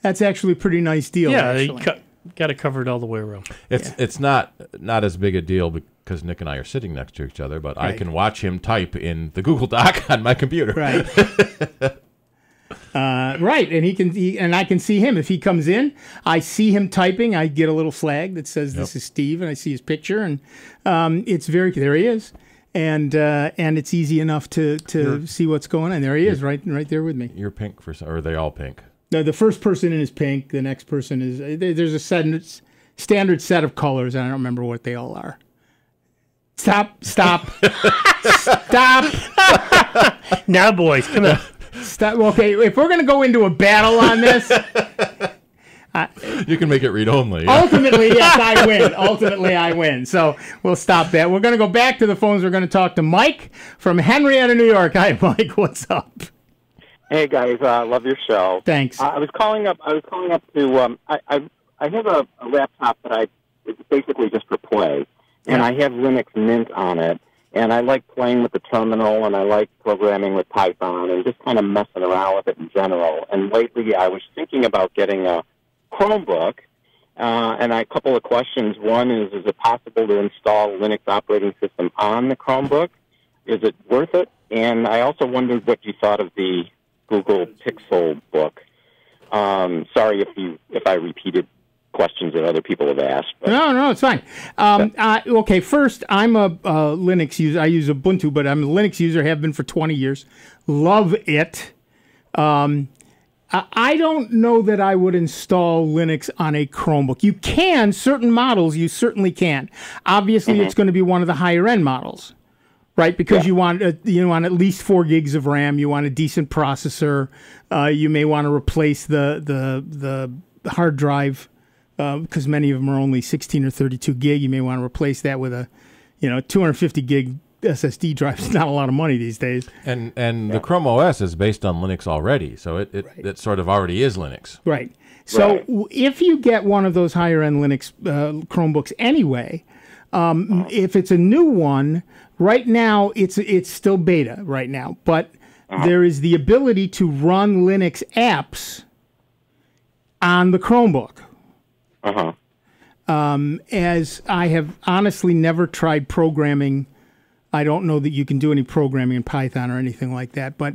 actually a pretty nice deal.
Yeah,
actually.
you got it covered all the way around.
It's not as big a deal because Nick and I are sitting next to each other, but I can watch him type in the Google Doc on my computer.
Right. Right, and I can see him if he comes in. I see him typing. I get a little flag that says this is Steve, and I see his picture, and there he is, and it's easy enough to see what's going on. There he is, right there with me.
You're pink or are they all pink?
No, the first person in is pink. The next person is there's a standard set of colors. And I don't remember what they all are. Stop! Stop!
Now, boys, come on.
Stop. Okay, if we're going to go into a battle on this,
you can make it read only.
Ultimately, yes, I win. Ultimately, I win. So we'll stop that. We're going to go back to the phones. We're going to talk to Mike from Henrietta, New York. Hi, Mike. What's up?
Hey guys, love your show.
Thanks.
I was calling up. To I have a laptop that it's basically just for play, and I have Linux Mint on it, and I like playing with the terminal, and I like programming with Python, and just kind of messing around with it in general. And lately, I was thinking about getting a Chromebook, and a couple of questions. One is it possible to install Linux operating system on the Chromebook? Is it worth it? And I also wondered what you thought of the Google Pixel book. Sorry if I repeated questions that other people have asked. But.
No, it's fine. Okay, first, I'm a Linux user. I use Ubuntu, but I'm a Linux user, have been for 20 years. Love it. I don't know that I would install Linux on a Chromebook. You can, certain models, you certainly can. Obviously, it's going to be one of the higher-end models. Right, because you want at least 4 gigs of RAM. You want a decent processor. You may want to replace the hard drive because many of them are only 16 or 32 gig. You may want to replace that with a 250 gig SSD drive. It's not a lot of money these days.
And the Chrome OS is based on Linux already, so it sort of already is Linux.
Right. So if you get one of those higher end Linux Chromebooks anyway, if it's a new one. Right now, it's still beta right now, but there is the ability to run Linux apps on the Chromebook. As I have honestly never tried programming. I don't know that you can do any programming in Python or anything like that, but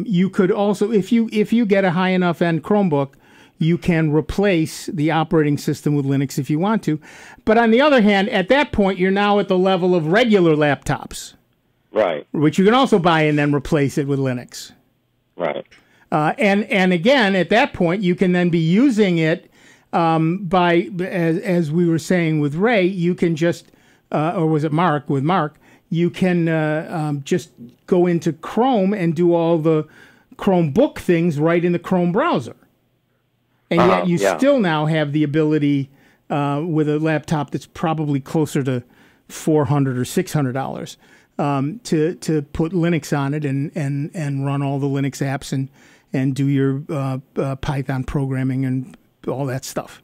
you could also, if you get a high enough end Chromebook, you can replace the operating system with Linux if you want to. But on the other hand, at that point, you're now at the level of regular laptops.
Right.
Which you can also buy and then replace it with Linux.
Right.
And again, at that point, you can then be using it as we were saying with Ray, you can just, or was it Mark? With Mark, you can just go into Chrome and do all the Chromebook things right in the Chrome browser. And yet you still now have the ability with a laptop that's probably closer to $400 or $600 to put Linux on it and run all the Linux apps and do your Python programming and all that stuff.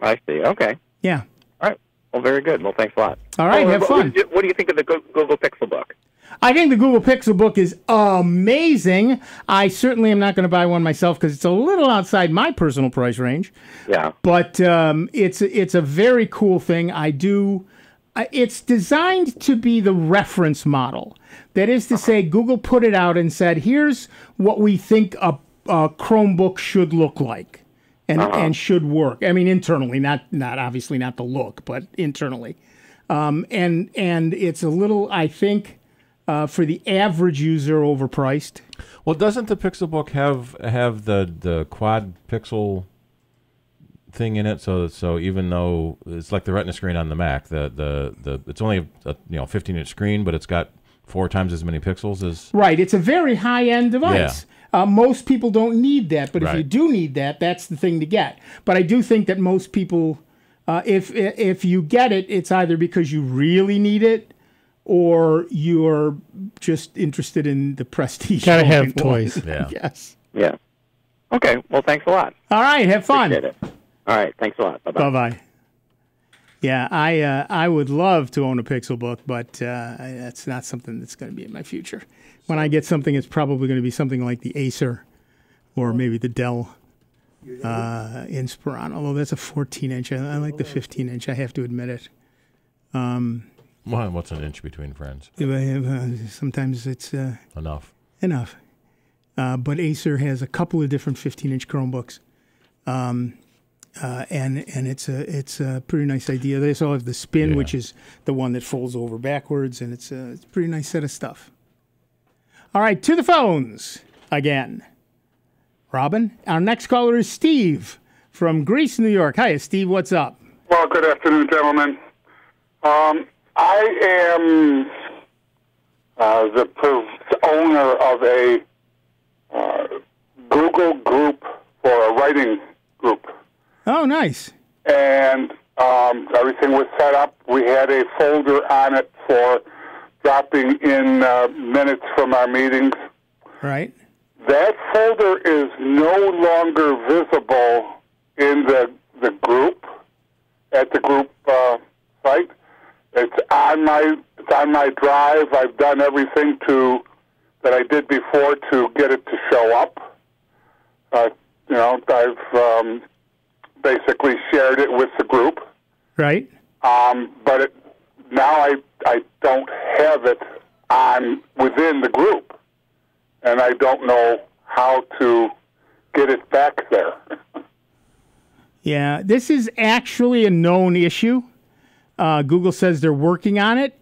I see. Okay.
Yeah.
All right. Well, very good. Well, thanks a lot.
All right. Have fun.
What do you think of the Google Pixel book?
I think the Google Pixel book is amazing. I certainly am not going to buy one myself because it's a little outside my personal price range.
Yeah.
But it's a very cool thing. It's designed to be the reference model. That is to say, Google put it out and said, here's what we think a Chromebook should look like and should work. I mean, internally, not obviously not the look, but internally. And it's a little, I think, for the average user, overpriced.
Well, doesn't the Pixelbook have the quad pixel thing in it? So even though it's like the Retina screen on the Mac, the it's only a 15-inch screen, but it's got 4 times as many pixels as.
Right. It's a very high-end device. Yeah. Most people don't need that, but if
Right.
you do need that, that's the thing to get. But I do think that most people, if you get it, it's either because you really need it, or you're just interested in the prestige.
Gotta have toys.
Yeah.
Yes.
Yeah. Okay. Well, thanks a lot.
All right. Have fun.
Appreciate it. All right. Thanks a lot. Bye-bye.
Bye-bye. Yeah, I would love to own a Pixel book, but that's not something that's going to be in my future. When I get something, it's probably going to be something like the Acer or maybe the Dell Inspiron, although that's a 14-inch. I like the 15-inch, I have to admit it.
Well, what's an inch between friends?
Sometimes it's
Enough.
But Acer has a couple of different 15-inch Chromebooks, and it's a pretty nice idea. They also have the Spin, which is the one that folds over backwards, and it's a pretty nice set of stuff. All right, to the phones again. Robin, our next caller is Steve from Greece, New York. Hi, Steve. What's up?
Well, good afternoon, gentlemen. I am the owner of a Google group for a writing group.
Oh, nice.
And everything was set up. We had a folder on it for dropping in minutes from our meetings.
Right.
that folder is no longer visible in the group, at the group site. It's on my drive. I've done everything that I did before to get it to show up. I've basically shared it with the group.
Right.
But now I don't have it within the group, and I don't know how to get it back there.
Yeah, this is actually a known issue. Google says they're working on it.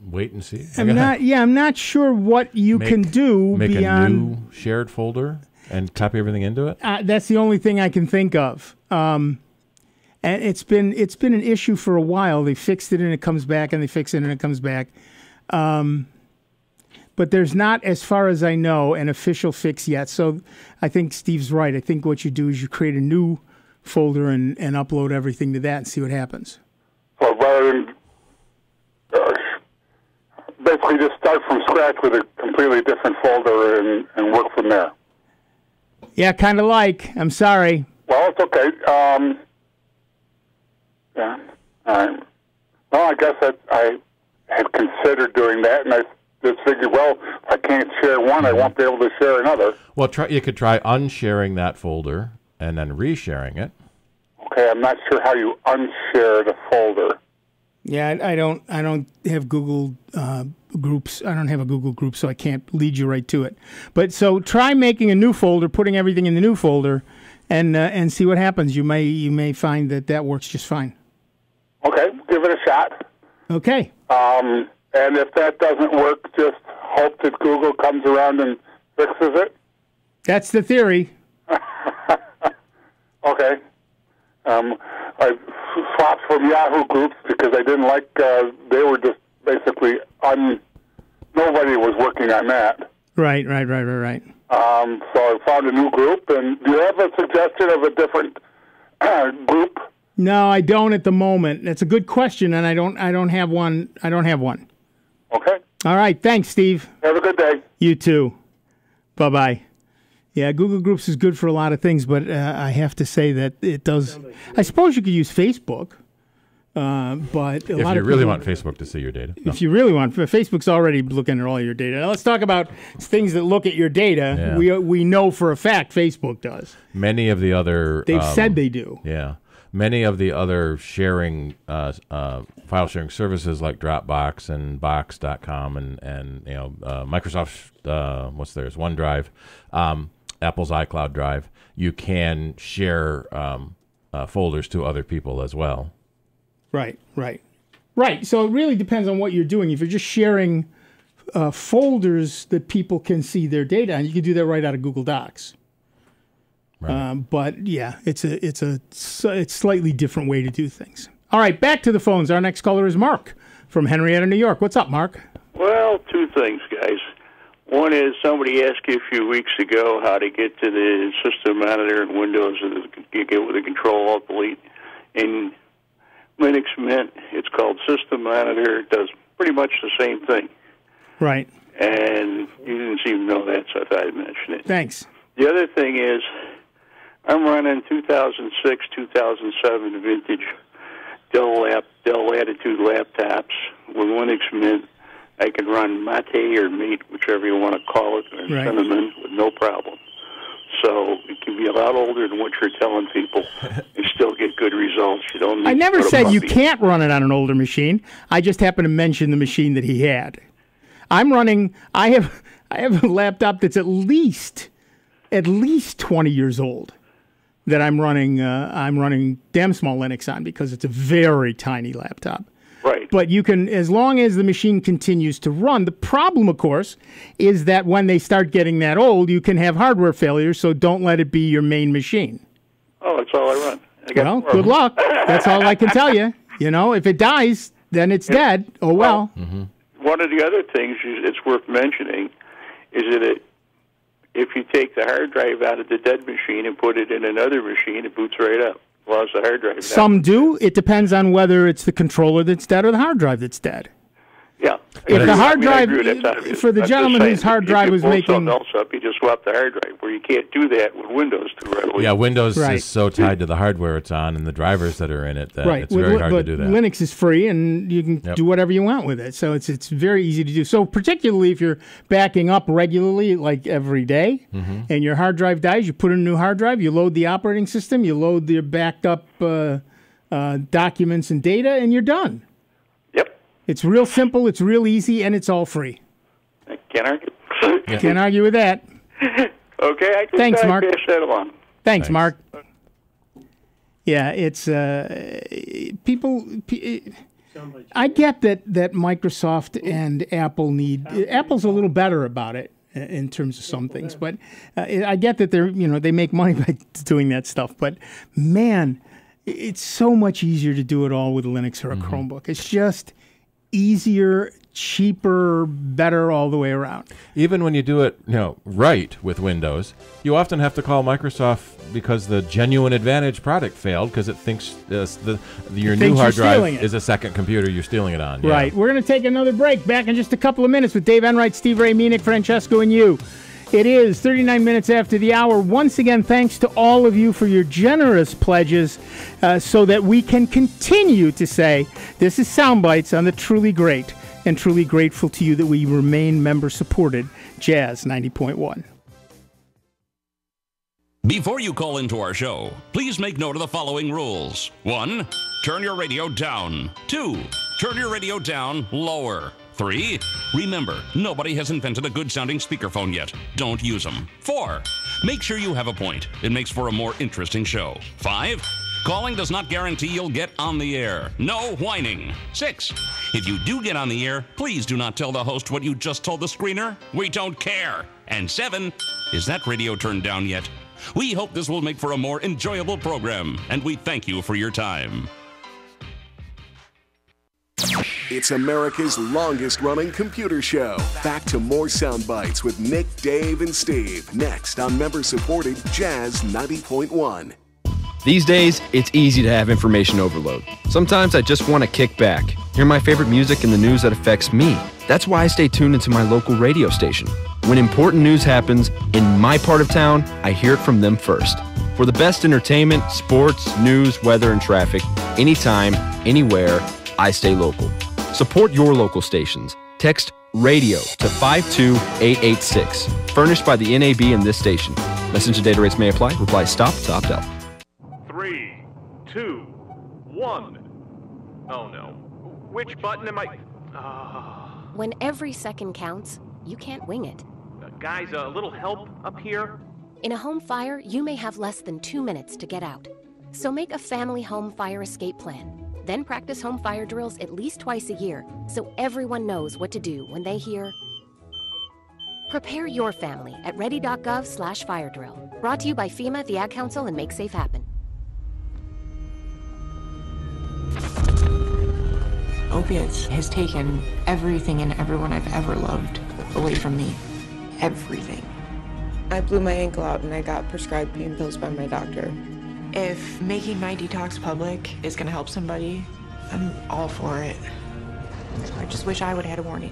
Wait and see.
I'm not sure what you can do
make
beyond
a new shared folder and copy everything into it.
That's the only thing I can think of. And it's been an issue for a while. They fixed it and it comes back, and they fix it and it comes back. But there's not, as far as I know, an official fix yet. So I think Steve's right. I think what you do is you create a new folder and upload everything to that and see what happens.
Well, rather than basically just start from scratch with a completely different folder and work from there.
Yeah, kind of like. I'm sorry.
Well, it's okay. Yeah. All right. Well, I guess I had considered doing that, and I just figured, well, if I can't share one, I won't be able to share another.
Well, you could try unsharing that folder and then resharing it.
Okay, I'm not sure how you unshare the folder.
Yeah, I don't have Google Groups. I don't have a Google group, so I can't lead you right to it. But so try making a new folder, putting everything in the new folder, and see what happens. You may find that works just fine.
Okay, give it a shot.
Okay.
And if that doesn't work, just hope that Google comes around and fixes it.
That's the theory.
Okay. I swapped from Yahoo groups because I didn't like, they were just basically nobody was working on that.
Right.
So I found a new group, and do you have a suggestion of a different group?
No, I don't at the moment. That's a good question, and I don't have one.
Okay.
All right. Thanks, Steve.
Have a good day.
You too. Bye-bye. Yeah, Google Groups is good for a lot of things, but I have to say that it does. I suppose you could use Facebook, but
if you really want Facebook to see your data.
If you really want, Facebook's already looking at all your data. Now, let's talk about things that look at your data.
Yeah.
We know for a fact Facebook does.
Many of the other
they've said they do.
Yeah, many of the other sharing file sharing services like Dropbox and Box.com and Microsoft what's theirs, OneDrive. Apple's iCloud Drive, you can share folders to other people as well. Right.
So it really depends on what you're doing. If you're just sharing folders that people can see their data on, you can do that right out of Google Docs. Right. But yeah, it's a slightly different way to do things. All right, back to the phones. Our next caller is Mark from Henrietta, New York. What's up, Mark?
Well, two things, guys. One is somebody asked you a few weeks ago how to get to the system monitor in Windows and you get with a Control-Alt-Delete. In Linux Mint, it's called System Monitor. It does pretty much the same thing.
Right.
And you didn't seem to know that, so I thought I'd mention it.
Thanks.
The other thing is I'm running 2006, 2007 vintage Dell Latitude laptops with Linux Mint. I can run Mate or Mate, whichever you want to call it, or Cinnamon with no problem. So it can be a lot older than what you're telling people and still get good results. You don't need
I never
to
said you can't run it on an older machine. I just happened to mention the machine that he had. I have a laptop that's at least 20 years old that I'm running damn small Linux on because it's a very tiny laptop.
Right.
But you can, as long as the machine continues to run. The problem, of course, is that when they start getting that old, you can have hardware failures, so don't let it be your main machine.
Oh, that's all I run.
Well, good luck. That's all I can tell you. You know, if it dies, then it's dead. Oh, well.
One of the other things it's worth mentioning is that if you take the hard drive out of the dead machine and put it in another machine, it boots right up. Lost the hard drive.
Some do. It depends on whether it's the controller that's dead or the hard drive that's dead.
Yeah.
If the hard drive,
that's
for the gentleman whose hard drive was making...
something else up, you just swap the hard drive, where you can't do that with Windows too readily.
Yeah, Windows is so tied to the hardware it's on and the drivers that are in it that it's very hard to do that.
Linux is free, and you can do whatever you want with it. So it's very easy to do. So particularly if you're backing up regularly, like every day, and your hard drive dies, you put in a new hard drive, you load the operating system, you load the backed up documents and data, and you're done. It's real simple, it's real easy, and it's all free.
Can't argue.
Can't argue with that.
Okay, I
Thanks, Mark.
pass that along.
Thanks, Mark. Yeah, it's people. I get that Microsoft and Apple need. Apple's a little better about it in terms of some things, but I get that they make money by doing that stuff. But man, it's so much easier to do it all with Linux or a Chromebook. It's just easier, cheaper, better all the way around.
Even when you do it, right with Windows, you often have to call Microsoft because the Genuine Advantage product failed because it thinks your new hard drive is a second computer you're stealing it on.
Right. We're going to take another break. Back in just a couple of minutes with Dave Enright, Steve Ray, me, Nick Francesco, and you. It is 39 minutes after the hour. Once again, thanks to all of you for your generous pledges so that we can continue to say this is Soundbites on the truly great, and truly grateful to you that we remain member-supported Jazz 90.1.
Before you call into our show, please make note of the following rules. 1, turn your radio down. 2, turn your radio down lower. 3, remember, nobody has invented a good-sounding speakerphone yet. Don't use them. 4, make sure you have a point. It makes for a more interesting show. 5, calling does not guarantee you'll get on the air. No whining. 6, if you do get on the air, please do not tell the host what you just told the screener. We don't care. And 7, is that radio turned down yet? We hope this will make for a more enjoyable program, and we thank you for your time.
It's America's longest-running computer show. Back to more Sound Bites with Nick, Dave, and Steve. Next on member-supported Jazz 90.1.
These days, it's easy to have information overload. Sometimes I just want to kick back, hear my favorite music and the news that affects me. That's why I stay tuned into my local radio station. When important news happens in my part of town, I hear it from them first. For the best entertainment, sports, news, weather, and traffic, anytime, anywhere, I stay local. Support your local stations. Text RADIO to 52886. Furnished by the NAB and this station. Message and data rates may apply. Reply STOP to opt out.
3, 2, 1. Oh no. Which button am I...
When every second counts, you can't wing it.
Guys, a little help up here?
In a home fire, you may have less than 2 minutes to get out. So make a family home fire escape plan. Then practice home fire drills at least twice a year so everyone knows what to do when they hear. Prepare your family at ready.gov/fire drill. Brought to you by FEMA, the Ad Council, and Make Safe Happen.
Opiates has taken everything and everyone I've ever loved away from me. Everything.
I blew my ankle out and I got prescribed pain pills by my doctor.
If making my detox public is going to help somebody, I'm all for it. I just wish I would have had a warning.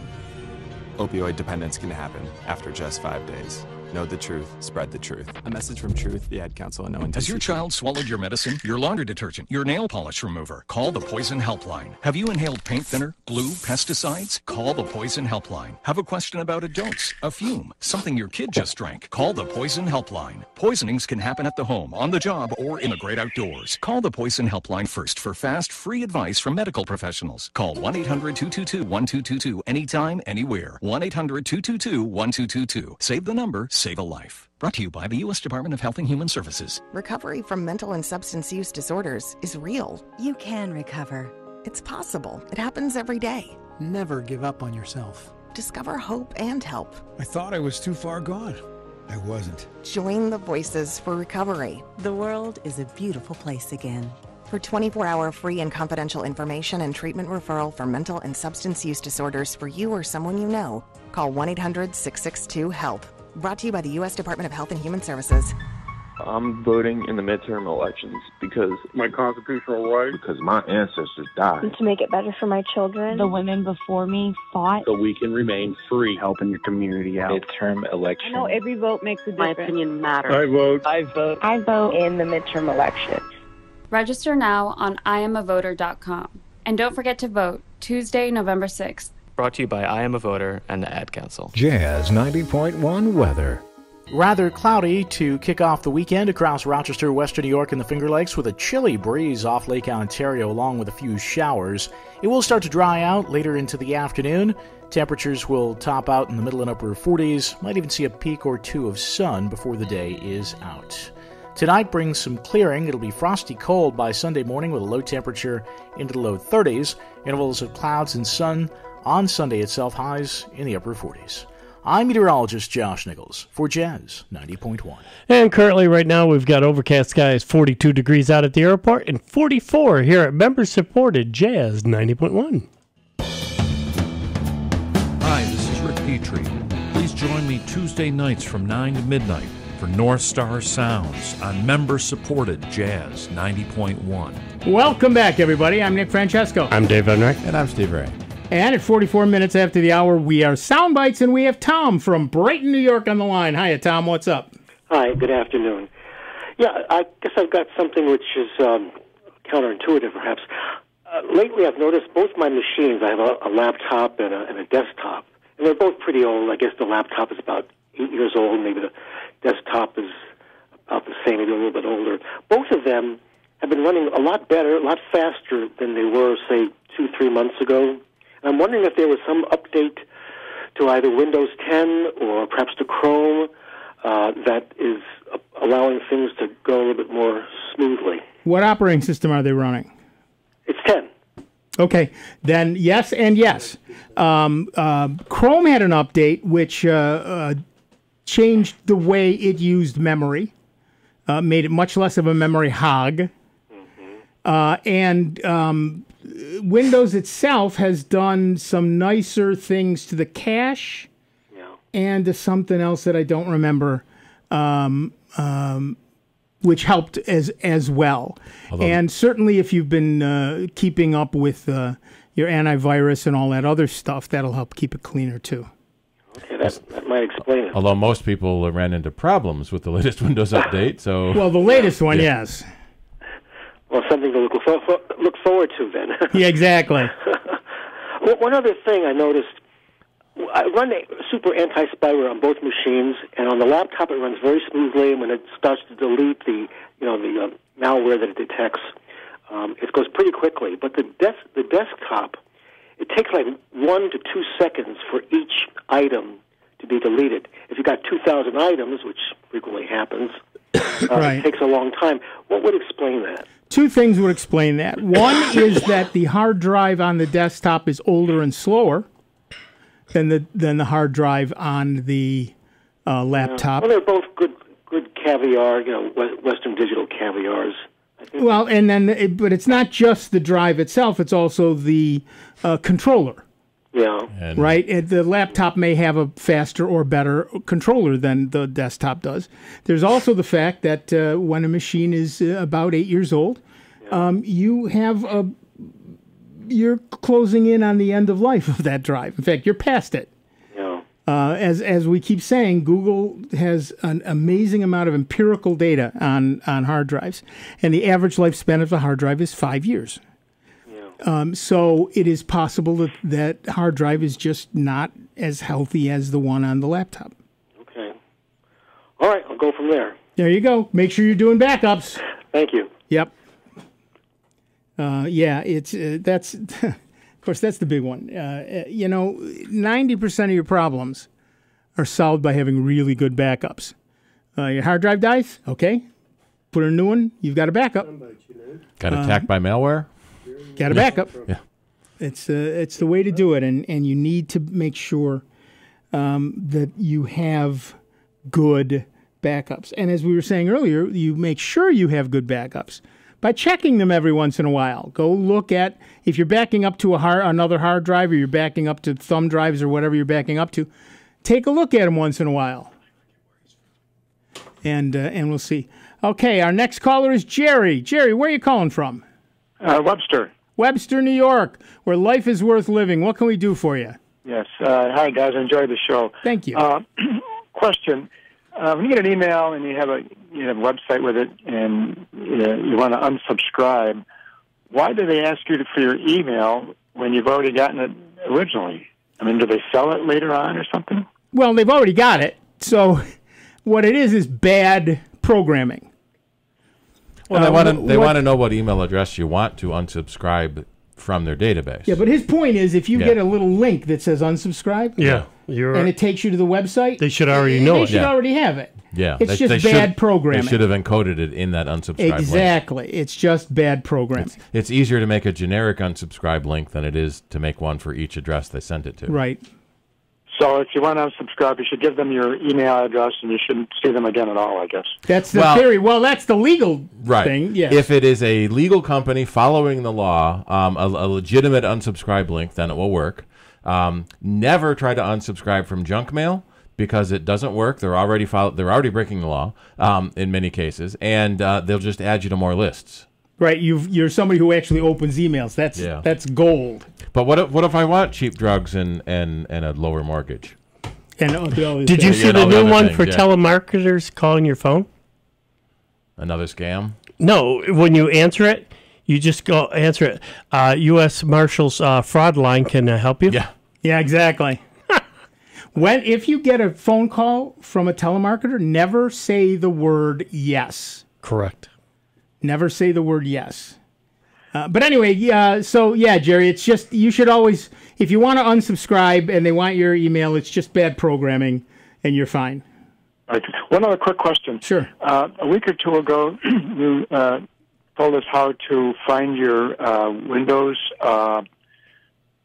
Opioid dependence can happen after just 5 days. Know the truth, spread the truth. A message from Truth, the Ad Council, and no one.
Has your child swallowed your medicine, your laundry detergent, your nail polish remover? Call the Poison Helpline. Have you inhaled paint thinner, glue, pesticides? Call the Poison Helpline. Have a question about a dose, a fume, something your kid just drank? Call the Poison Helpline. Poisonings can happen at the home, on the job, or in the great outdoors. Call the Poison Helpline first for fast, free advice from medical professionals. Call 1-800-222-1222 anytime, anywhere. 1-800-222-1222. Save the number, save a life. Brought to you by the U.S. Department of Health and Human Services.
Recovery from mental and substance use disorders is real.
You can recover.
It's possible. It happens every day.
Never give up on yourself.
Discover hope and help.
I thought I was too far gone. I wasn't.
Join the Voices for Recovery.
The world is a beautiful place again.
For 24-hour free and confidential information and treatment referral for mental and substance use disorders for you or someone you know, call 1-800-662-HELP. Brought to you by the U.S. Department of Health and Human Services.
I'm voting in the midterm elections because my constitutional right, because my ancestors died,
to make it better for my children. The women before me fought.
so we can remain free, helping your community out. Midterm election.
I know every vote makes a difference. My opinion matters.
I vote.
I vote. I vote in the midterm elections.
Register now on IamAvoter.com. And don't forget to vote Tuesday, November 6th.
Brought to you by I Am a Voter and the Ad Council.
Jazz 90.1 weather.
Rather cloudy to kick off the weekend across Rochester, Western New York, and the Finger Lakes with a chilly breeze off Lake Ontario along with a few showers. It will start to dry out later into the afternoon. Temperatures will top out in the middle and upper 40s. Might even see a peak or two of sun before the day is out. Tonight brings some clearing. It'll be frosty cold by Sunday morning with a low temperature into the low 30s. Intervals of clouds and sun on Sunday itself, highs in the upper 40s. I'm meteorologist Josh Nichols for Jazz 90.1.
And currently right now we've got overcast skies, 42 degrees out at the airport and 44 here at member-supported Jazz 90.1.
Hi, this is Rick Petrie. Please join me Tuesday nights from 9 to midnight for North Star Sounds on member-supported Jazz 90.1.
Welcome back, everybody. I'm Nick Francesco.
I'm Dave Enright.
And I'm Steve Ray.
And at 44 minutes after the hour, we are Sound Bytes, and we have Tom from Brighton, New York on the line. Hiya, Tom. What's up?
Hi, good afternoon. Yeah, I guess I've got something which is counterintuitive, perhaps. Lately, I've noticed both my machines, I have a laptop and a desktop, and they're both pretty old. I guess the laptop is about 8 years old, maybe the desktop is about the same, maybe a little bit older. Both of them have been running a lot better, a lot faster than they were, say, 2-3 months ago. I'm wondering if there was some update to either Windows 10 or perhaps to Chrome that is allowing things to go a little bit more smoothly.
What operating system are they running?
It's 10.
Okay, then yes and yes. Chrome had an update which changed the way it used memory, made it much less of a memory hog. And Windows itself has done some nicer things to the cache and to something else that I don't remember, which helped as well. And certainly if you've been keeping up with your antivirus and all that other stuff, that'll help keep it cleaner too.
Okay, that might explain it.
Although most people ran into problems with the latest Windows update, so...
Well, the latest one, yes.
Well, something to look forward to then.
Yeah, exactly.
One other thing I noticed, I run a super anti-spyware on both machines, and on the laptop it runs very smoothly. And when it starts to delete the malware that it detects, it goes pretty quickly. But the desktop, it takes like 1 to 2 seconds for each item to be deleted. If you've got 2,000 items, which frequently happens, it takes a long time. What would explain that?
Two things would explain that. One is that the hard drive on the desktop is older and slower than the hard drive on the laptop.
Well, they're both good caviar, Western Digital caviars.
Well, and then, but it's not just the drive itself; it's also the controller.
Yeah.
Right? And the laptop may have a faster or better controller than the desktop does. There's also the fact that when a machine is about 8 years old, you're closing in on the end of life of that drive. In fact, you're past it.
Yeah.
As we keep saying, Google has an amazing amount of empirical data on hard drives, and the average lifespan of a hard drive is 5 years. So it is possible that hard drive is just not as healthy as the one on the laptop.
Okay. All right, I'll go from there.
There you go. Make sure you're doing backups.
Thank you.
Yep. It's that's of course that's the big one. 90% of your problems are solved by having really good backups. Your hard drive dies, okay, put in a new one. You've got a backup.
Got attacked by malware.
Got a backup.
Yeah.
It's the way to do it, and you need to make sure that you have good backups. And as we were saying earlier, you make sure you have good backups by checking them every once in a while. Go look at, if you're backing up to another hard drive, or you're backing up to thumb drives or whatever you're backing up to, take a look at them once in a while. And we'll see. Okay, our next caller is Jerry. Jerry, where are you calling from?
Webster.
Webster, New York, where life is worth living. What can we do for you?
Yes. Hi, guys. I enjoyed the show.
Thank you.
Question. When you get an email and you have a website with it and you want to unsubscribe, why do they ask you for your email when you've already gotten it originally? I mean, do they sell it later on or something?
Well, they've already got it. So what it is bad programming.
Well, they want to know what email address you want to unsubscribe from their database.
Yeah, but his point is if you get a little link that says unsubscribe, and it takes you to the website,
they should already know
They
it.
should already have it.
Yeah,
it's just bad programming.
They should have encoded it in that unsubscribe link.
Exactly. It's just bad programming.
It's easier to make a generic unsubscribe link than it is to make one for each address they sent it to.
Right.
So if you want to unsubscribe, you should give them your email address, and you shouldn't see them again at all, I guess.
That's the theory. Well, that's the legal thing. Yes.
If it is a legal company following the law, a legitimate unsubscribe link, then it will work. Never try to unsubscribe from junk mail because it doesn't work. They're already breaking the law in many cases, and they'll just add you to more lists.
Right, you're somebody who actually opens emails. That's gold.
But what if I want cheap drugs and a lower mortgage?
And
did you see the new one for telemarketers calling your phone?
Another scam?
No, when you answer it, you just go answer it. U.S. Marshals fraud line can help you.
Yeah, exactly. If you get a phone call from a telemarketer, never say the word yes.
Correct.
Never say the word yes. But anyway, Jerry, it's just, you should always, if you want to unsubscribe and they want your email, it's just bad programming and you're fine.
All right. One other quick question.
Sure.
A week or two ago, you told us how to find your Windows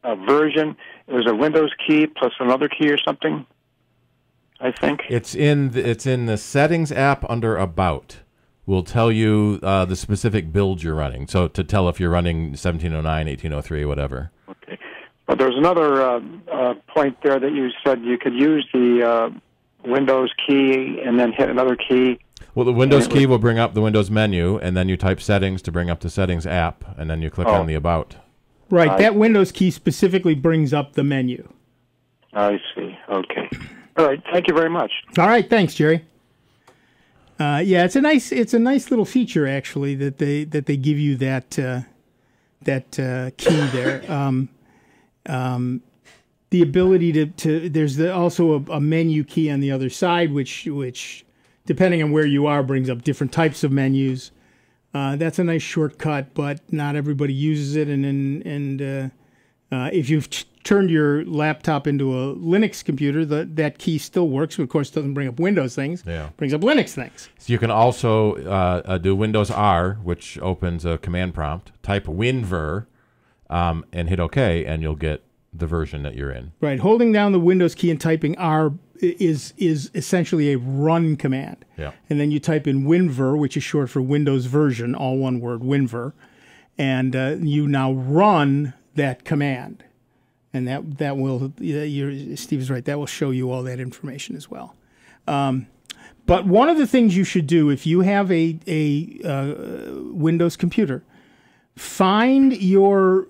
version. It was a Windows key plus another key or something, I think.
It's in the Settings app under About. Will tell you the specific build you're running. So to tell if you're running 1709, 1803, whatever.
Okay. But there's another point there that you said you could use the Windows key and then hit another key.
Well, the Windows key will bring up the Windows menu, and then you type Settings to bring up the Settings app, and then you click on the About.
Right. That Windows key specifically brings up the menu.
I see. Okay. All right. Thank you very much.
All right. Thanks, Jerry. It's a nice little feature actually that they give you that key there. The ability to there's also a menu key on the other side, which depending on where you are brings up different types of menus. That's a nice shortcut, but not everybody uses it. And if you've turned your laptop into a Linux computer, that key still works. But of course, it doesn't bring up Windows things.
Yeah.
It brings up Linux things.
So you can also do Windows R, which opens a command prompt. Type WinVer and hit OK, and you'll get the version that you're in.
Right. Holding down the Windows key and typing R is essentially a run command.
Yeah.
And then you type in WinVer, which is short for Windows version, all one word, WinVer, and you now run that command. And that will, Steve is right, that will show you all that information as well. But one of the things you should do if you have a Windows computer, find your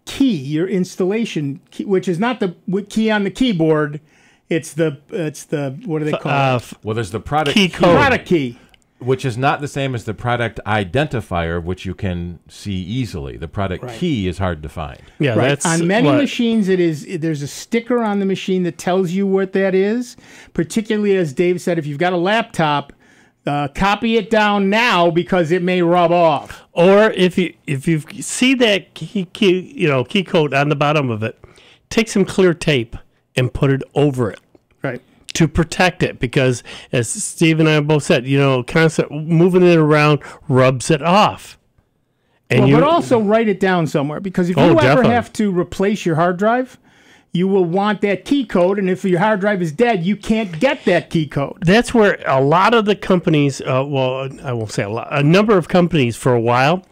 key, your installation key, which is not the key on the keyboard. It's the what do they call it?
Well, there's the product
key code.
Product key.
Which is not the same as the product identifier, which you can see easily. The product key is hard to find.
Yeah,
right.
that's
on many machines. There's a sticker on the machine that tells you what that is. Particularly, as Dave said, if you've got a laptop, copy it down now because it may rub off.
Or if you see that key code on the bottom of it, take some clear tape and put it over it.
Right.
To protect it, because as Steve and I both said, constant moving it around rubs it off. And
but also write it down somewhere, because if you ever have to replace your hard drive, you will want that key code, and if your hard drive is dead, you can't get that key code.
That's where a lot of the companies, I won't say a lot, a number of companies for a while,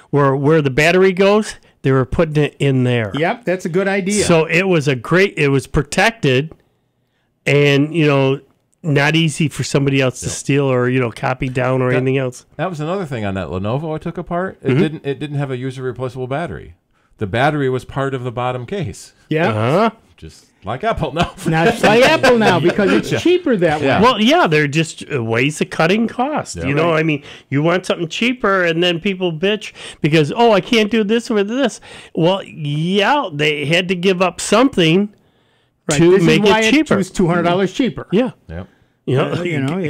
where the battery goes, they were putting it in there.
Yep, that's a good idea.
So it was protected. And, not easy for somebody else to steal or copy down or anything else.
That was another thing on that Lenovo I took apart. It didn't have a user replaceable battery. The battery was part of the bottom case.
Yeah.
Just like Apple now.
Not like Apple now because it's cheaper that way.
Well, yeah, they're just ways of cutting cost. I mean, you want something cheaper, and then people bitch because, I can't do this or this. Well, yeah, they had to give up something to make it cheaper.
It was $200 cheaper.
Yeah.
Yep.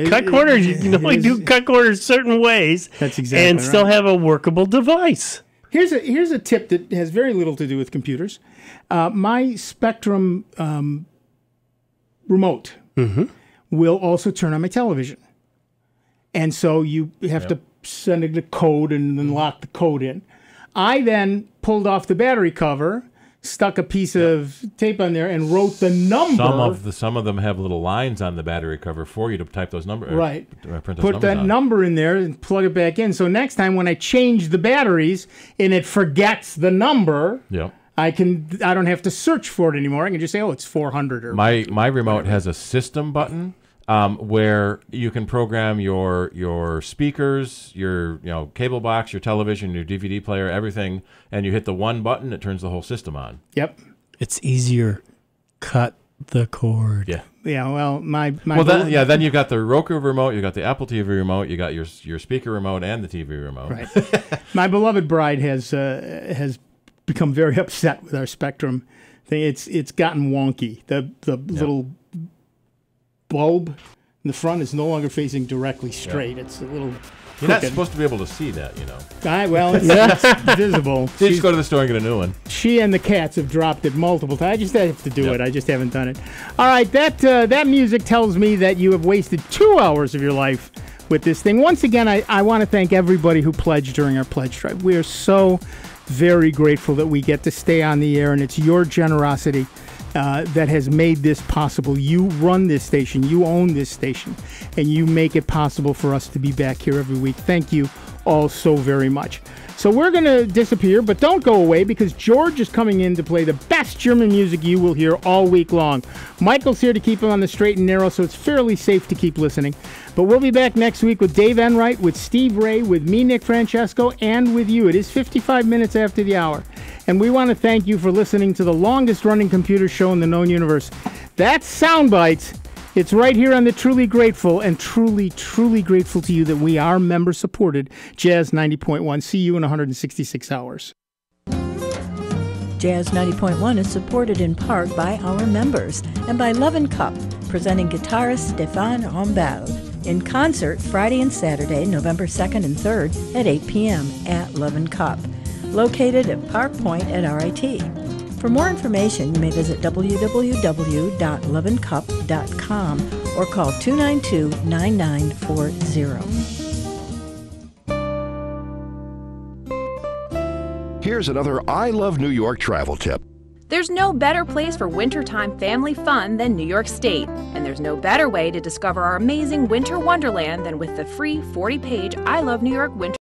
Cut corners. You can only do cut corners certain ways.
That's exactly
and still have a workable device.
Here's a tip that has very little to do with computers. My Spectrum remote will also turn on my television. And so you have to send it a code and then lock the code in. I then pulled off the battery cover, stuck a piece of tape on there, and wrote the number.
Some of them have little lines on the battery cover for you to type those numbers.
Right.
Print those
Put that number in there and plug it back in. So next time when I change the batteries and it forgets the number, I don't have to search for it anymore. I can just say, it's 400. Or
my remote has a system button where you can program your speakers, your cable box, your television, your DVD player, everything, and you hit the one button, it turns the whole system on.
Yep.
It's easier. Cut the cord.
Yeah.
Yeah. Well,
then you've got the Roku remote, you got the Apple TV remote, you got your speaker remote and the TV remote.
Right. My beloved bride has become very upset with our Spectrum thing. It's gotten wonky. The little bulb in the front is no longer facing directly straight. It's a little
You're not supposed to be able to see that,
It's visible.
You just go to the store and get a new one.
She and the cats have dropped it multiple times. I just have to do it. I just haven't done it. All right, that music tells me that you have wasted 2 hours of your life with this thing. Once again, I want to thank everybody who pledged during our pledge drive. We are so very grateful that we get to stay on the air, and it's your generosity that has made this possible. You run this station, you own this station, and you make it possible for us to be back here every week. Thank you all so very much. So we're going to disappear, but don't go away because George is coming in to play the best German music you will hear all week long. Michael's here to keep him on the straight and narrow, so it's fairly safe to keep listening. But we'll be back next week with Dave Enright, with Steve Ray, with me, Nick Francesco, and with you. It is 55 minutes after the hour. And we want to thank you for listening to the longest-running computer show in the known universe. That's Sound Bytes. It's right here on the Truly Grateful, and truly, truly grateful to you that we are member-supported Jazz 90.1. See you in 166 hours.
Jazz 90.1 is supported in part by our members and by Love & Cup, presenting guitarist Stéphane Rombal in concert Friday and Saturday, November 2nd and 3rd at 8 p.m. at Love & Cup, located at Park Point at RIT. For more information, you may visit www.loveandcup.com or call 292-9940.
Here's another I Love New York travel tip.
There's no better place for wintertime family fun than New York State. And there's no better way to discover our amazing winter wonderland than with the free 40-page I Love New York winter